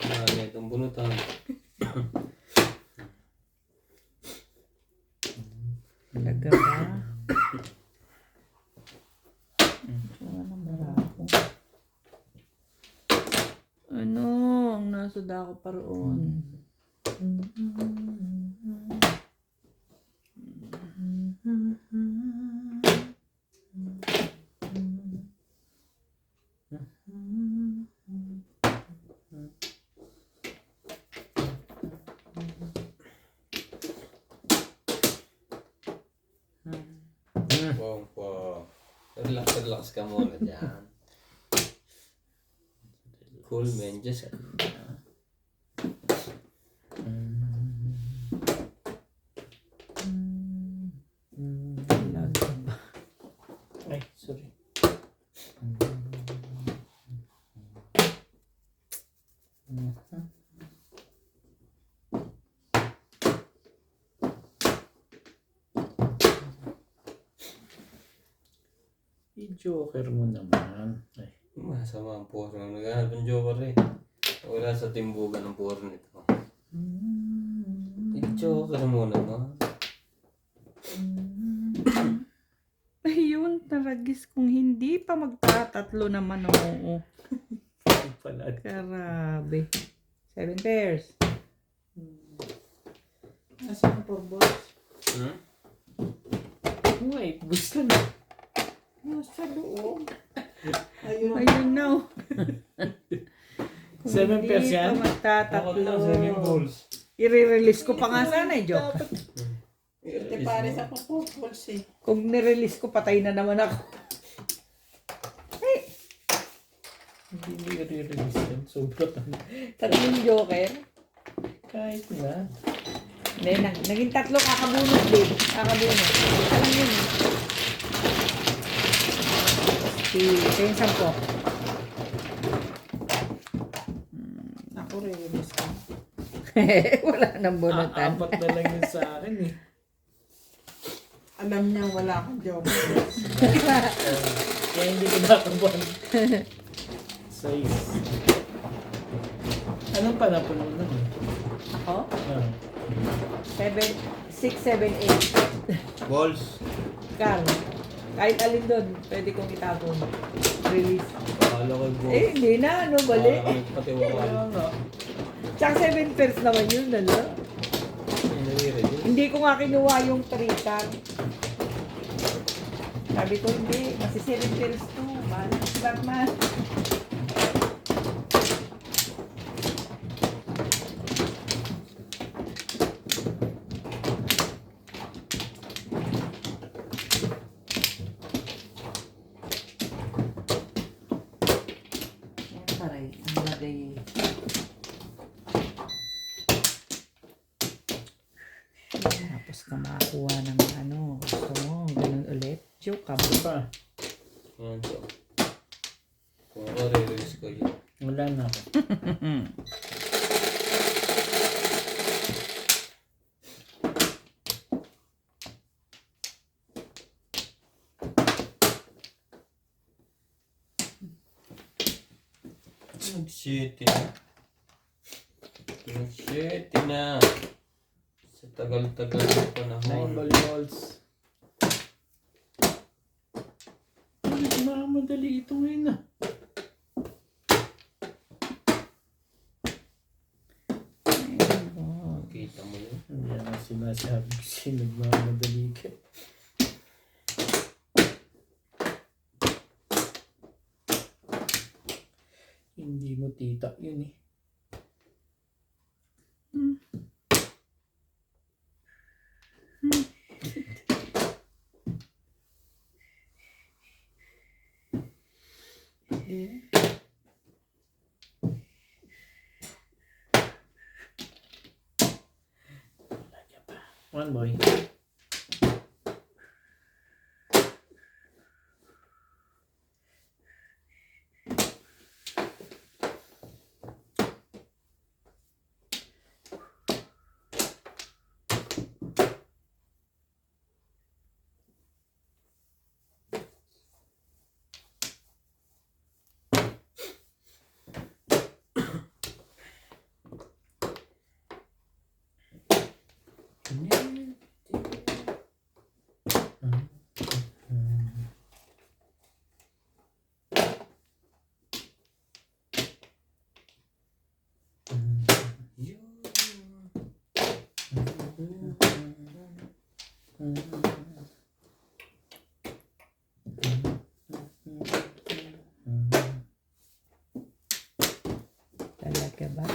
Marami itong bunutan. Talaga ba? Wala nang barako. Ano? Ang nasa dako pa roon. Wow, wow. Relax ka muna dyan. Cool man, just Talaga ba? Ay, sorry. I-joker mo naman. Ay. Masama ang puro. Naghanap ng joker eh. Wala sa timbugan ng puro nito. I-joker muna mo. Ayun, naragis kung hindi pa magtatatlo naman oo. Pala. Grabe. 7 pairs. Nasaan ang 4 balls? Hmm? Wait, gusto na. Nasa loob. Ayun. Ayun na. 7 pairs yan? Hindi pa magtatatlo. balls. I-release ko pa nga sana eh, joke. Ito pare sa 4 balls eh. Kung nirelease ko, patay na naman ako. Hindi mo i-release yan. Sobrang Tatlong joker. kahit na. Hindi, naging tatlo, kakabunot din. Kakabunot. Alam yun. Ito yung 10. Ako release ko. Wala nang bunutan. Apat na lang yun sa akin eh. Alam niya wala akong joke. Kaya hindi ko nakaban. 6. Anong panapuno nun eh? Ako? Ah. 7, 6, 7, 8. Balls. Carl. Kahit alin doon, pwede kong itapon. Release. Akala ko balls. Eh, hindi na. Ano, bali. Akala ko patiwakal. Kaya nga. Tsaka 7 pairs naman yun, ano? Hindi ko nga kinuha yung 3 card. Sabi ko, hindi. Kasi 7 pairs to. Mahal. Batman. Paray, ang lagay. Tapos ka makakuha ng ano, gusto mo, ganun ulit. Joke ka Ano ba? pa? Yan to. Kung ako re-release ko yun. Wala na ako. Nag-city na. Nag-city na. Sa tagal-tagal ng panahon. 9 balls. Hindi ko makamadali ito ngayon ah. Kita mo yun. Hindi na sinasabi kasi nagmamadali ka. Hindi mo tita yun eh. One boy. Talaga ba?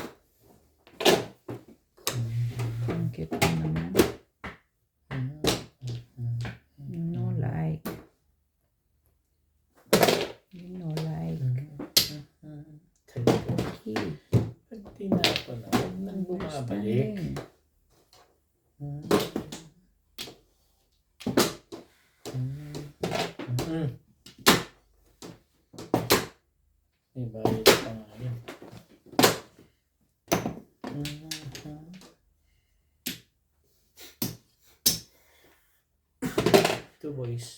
Ang cute mo naman. No like. No like. Okay. Pag tinapon na, huwag nang bumabalik. May bayad pa nga yun. Two boys.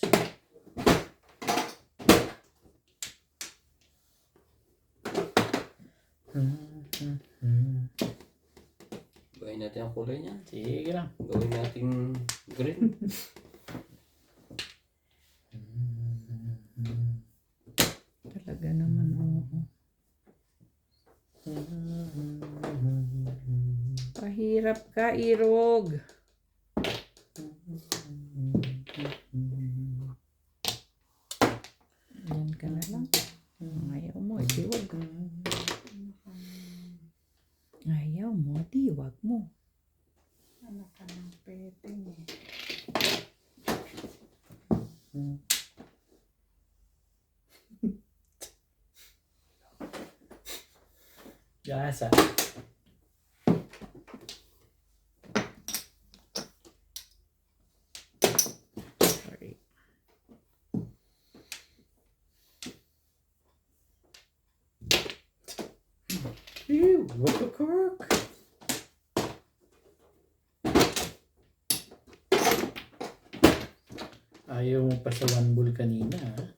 Bayin natin ang kulay niyan. Sige lang. Gawin natin green. Talaga naman, oo. Pahirap ka, Irog. Yan ka na lang. Ayaw mo, di wag. Ayaw mo, di wag mo. Anak ka ng peteng eh. Gasa. Sorry. Ew, what the cork? Ayaw mo pa sa one ball kanina, ha?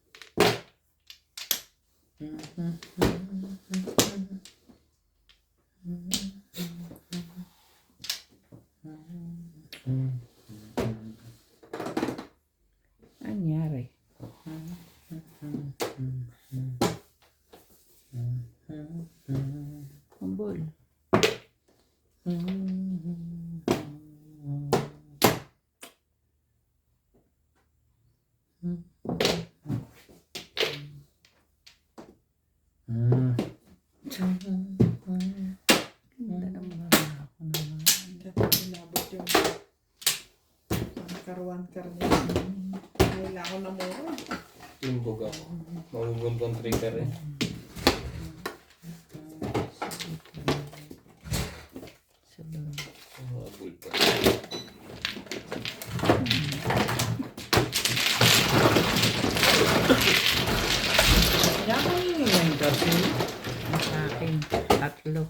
Anyari. Kumbol. Ganda ng mga ako naman. Dapat inabot yung karuan karne. Wala ako na mura. Timbog ako. Mabubuntong trigger eh. Sabang. Mabul pa. Yan kasi. Sa akin, 3.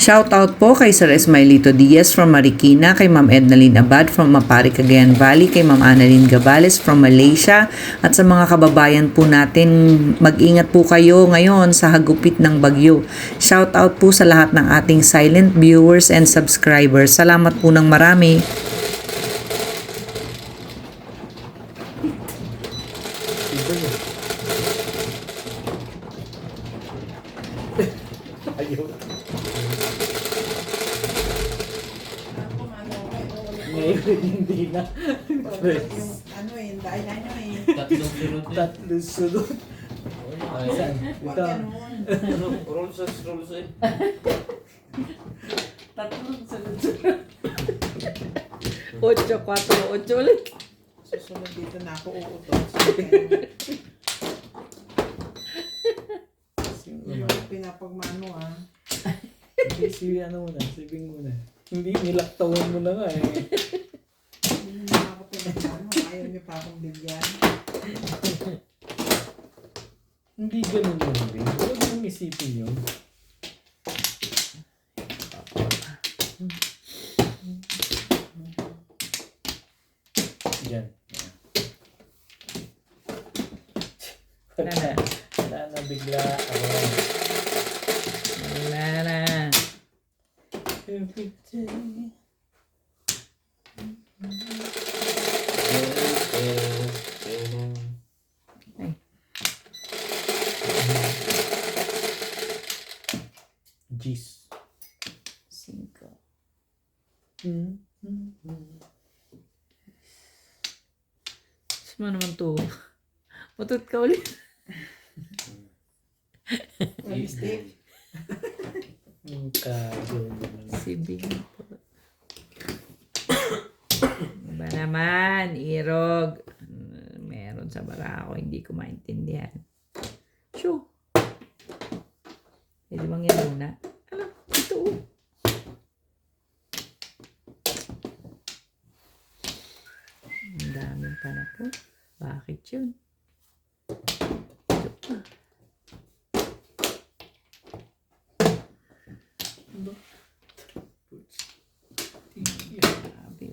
Shoutout po kay Sir Esmailito Diaz from Marikina, kay Ma'am Ednaline Abad from Mapari, Cagayan Valley, kay Ma'am Annalyn Gabales from Malaysia, at sa mga kababayan po natin, mag-ingat po kayo ngayon sa hagupit ng bagyo. Shoutout po sa lahat ng ating silent viewers and subscribers. Salamat po ng marami. Ayaw. Ano, Ngayon, hindi na. yung ano eh, dahil ano eh. Tatlong sunod eh. Tatlo sunod. Ay, Saan? Huwag Ito. ganun. rules eh. Tatlong sunod-sunod. 8, 4, 8 ulit. Susunod dito na ako uutot. Yung mga pinapagmano ah. Hindi, si ano muna, sibing muna. Hindi, nilaktawan mo na nga eh. Hindi na ako pinagmano. Ayaw niyo pa akong bigyan. Hindi ganun yun, Bing. Huwag mong isipin yun. Yan. Wala na. Wala na bigla ako. Wala na. Every day. Ay. Jeez. 5. Saan mo naman to? Matut ka ulit. Mistake. Yung kagawin naman. Sibing po. Ba naman, Irog. Meron sa barako, hindi ko maintindihan. Shoo. Pwede bang yan muna? Alam, ito. Ang daming panapon. Bakit yun? Ito pa. Grabe.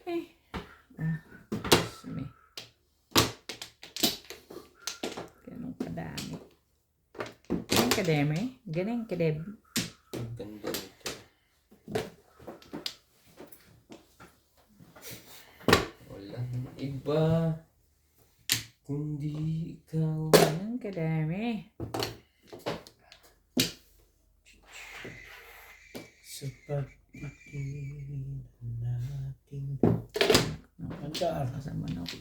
Eh. Ah, sumi. kademe. Ganang kadem. Ang ganda nito. Walang iba kundi ikaw. Ganang kademe. Sa pagpipilian natin. Andar. Sa manok.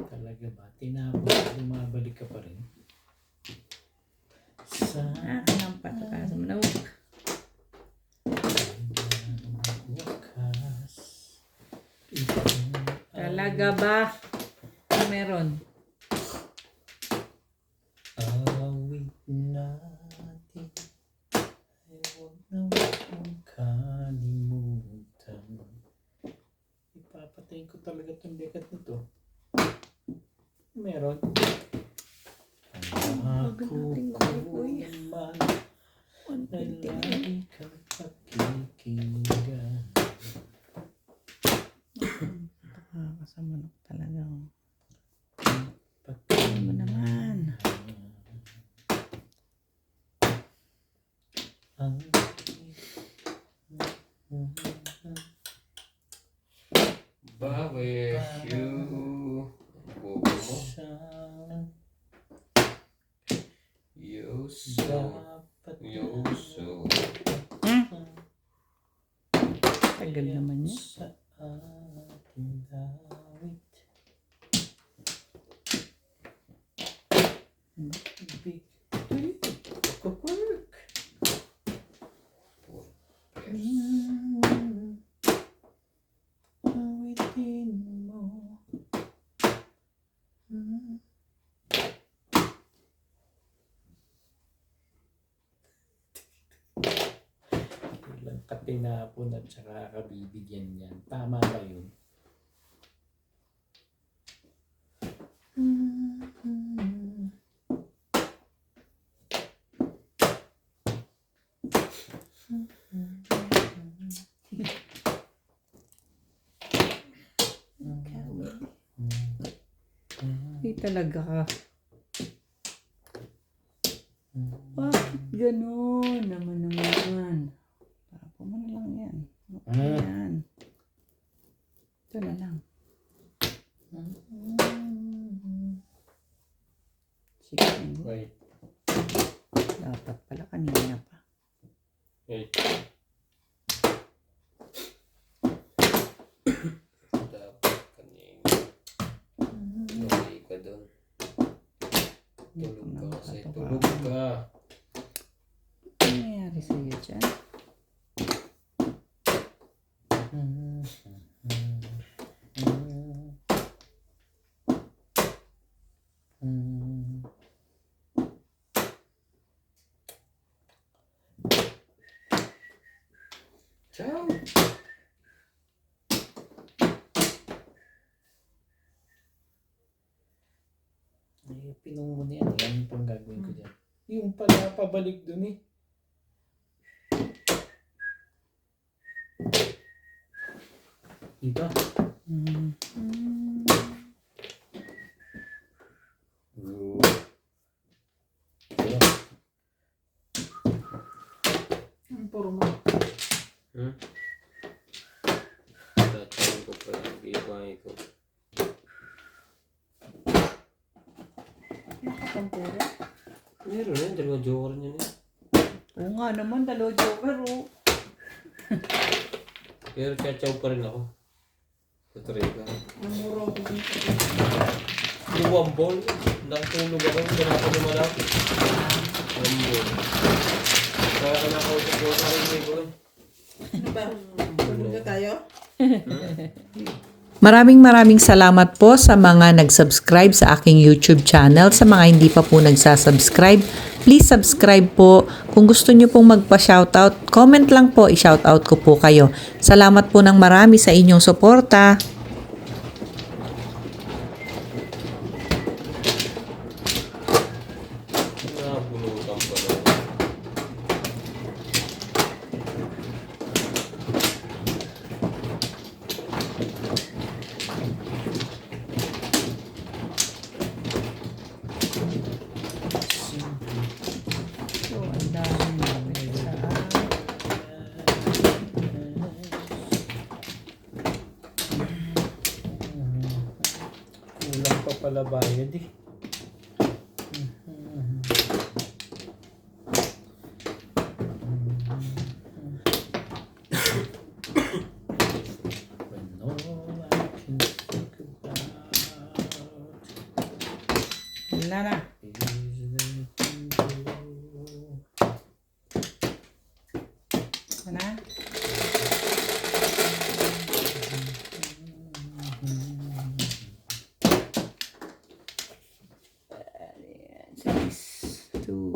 Talaga ba? Tinapos, bumabalik ka pa rin. Sa Ang pataka sa manok. wakas. Talaga ba? Ano meron? Awit natin ay huwag na huwag mong kalimutan. Ipapatayin ko talaga itong dekat nito. Meron. Ako ko man na lagi kang pakikinggan. Pataka sa manok talaga. Ano mo naman? Ang Bawi you. Bobo mo. Yoso. dapat Yoso. Tagal naman niya. sa ating dawit. Big work. Awitin mo. Ilang katinapon at saka kabibigyan yan. Tama ba yun? Hindi talaga ka. Bakit ganun? Naman. Tapo mo na lang yan. Yan. Ito na lang. Sige. Wait. Dapat pala kanina pa. Wait. Dapat kanina. Lagi ka doon. Tulog ka kasi. Tulog ka. Ano nangyari sa'yo dyan? Ciao. Eh, pinong mo na yan. Yan pang gagawin ko dyan. Yung pala pabalik dun eh. Diba? Ang forma. Tatawin ko pa yung ibang ko. Nakapampura? Meron na yun. Dalawang joker niya na. Oo nga naman, dalawa joker oh. Pero chachaw pa rin ako. Tutry ka. Namuro ko dito. Luwambol. Nakatulog ako. Ganapa naman ako. Luwambol. Kaya ka nakausap ko sa akin ko. Ano ba? Tulog na tayo? Maraming salamat po sa mga nag-subscribe sa aking YouTube channel. Sa mga hindi pa po nagsasubscribe, please subscribe po. Kung gusto nyo pong magpa-shoutout, comment lang po, i-shoutout ko po kayo. Salamat po ng marami sa inyong suporta. Nabulutan pa na. pala bayad eh. When all I can think about Wala na. is letting go. Wala na. Ayan, 6, 2,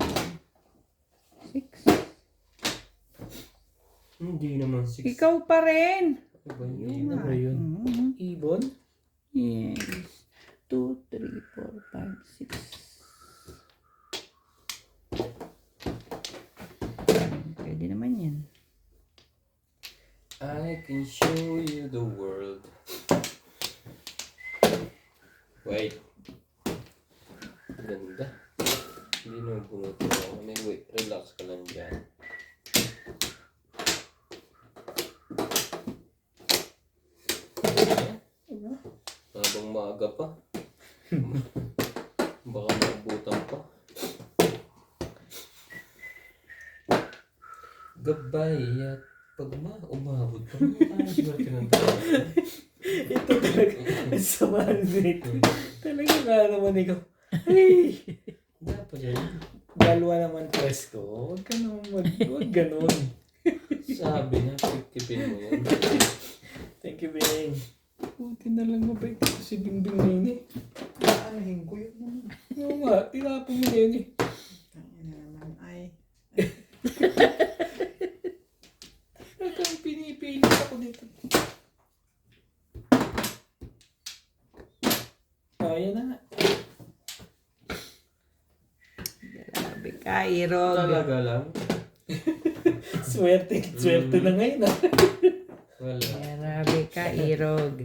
6. Hindi naman 6. Ikaw pa rin. Hindi Ano ba yun? Mhm. Ibon? Yes. 2, 3, 4, 5, 6. Pwede naman yan. I can show you the world. Wait. Ganda. Hindi na bunutin ako. Wait, relax ka lang dyan. Habang maaga pa. Baka maabutan pa. Gabay at pag umabot pa. Ay, swerte ng tao. Ito talaga. Ang sama nito. Talaga nga naman ikaw. Ay! Dapat yan. Dalawa naman presko. Huwag ka naman huwag ganun. Sabi na, kipin mo yan. Thank you, Bing. Buti na lang mabait ko si Bingbing na yun eh. Aanahin ko yun naman. Oo nga, tinapon mo na yun eh. Tangina naman ay. Hanggang pinipilit ako dito. Ayan na nga. Grabe ka, Irog. Talaga lang. Swerte na ngayon ah. Wala. Grabe ka, Irog.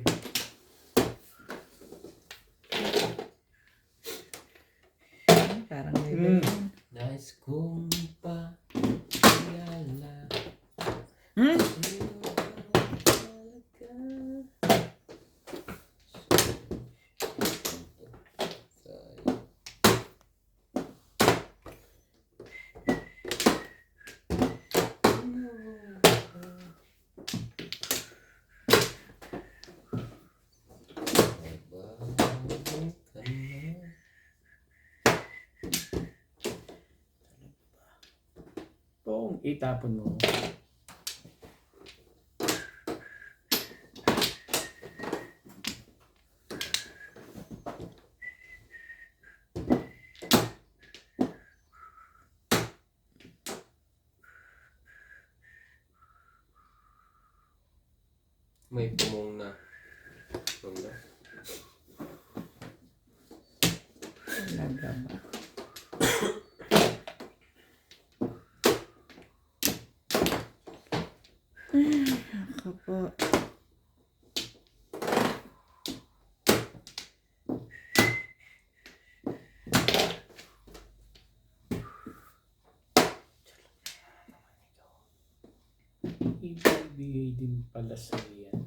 Parang may Nice kong pa. Yala. Hmm? Pong, itapon mo. May pumong na. Wala. Talaga ba? Ako po. Ibibigay din pala sa yan.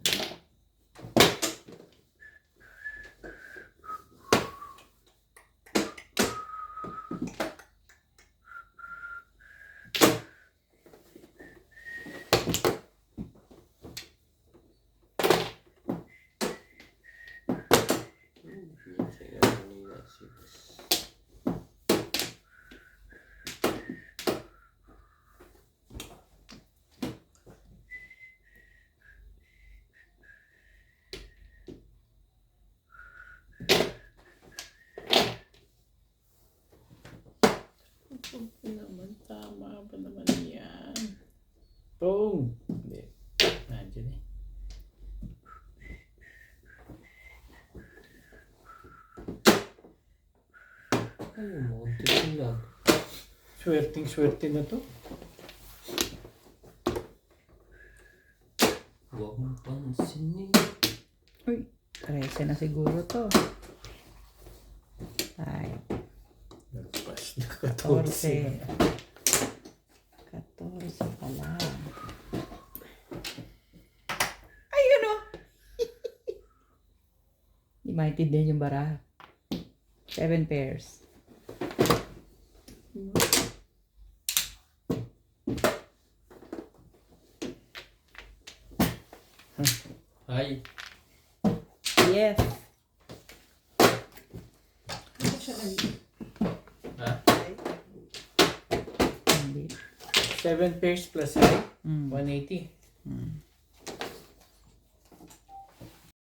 Sige, kanina, 6. Ito naman, tama ba naman yan? Pong! Hindi. Nandiyan eh. Ay, munti lang. Swerting-swerte na to. Huwag mong pansinin. Uy, 13 na siguro to. Ay, Nagpas na 14. 14 pa lang. Ayun o! Di maintindihan yung baraha. 7 pairs. Ay. Yes. Ano siya nag... Ha? Hindi. 7 pairs plus high, Mm. 180.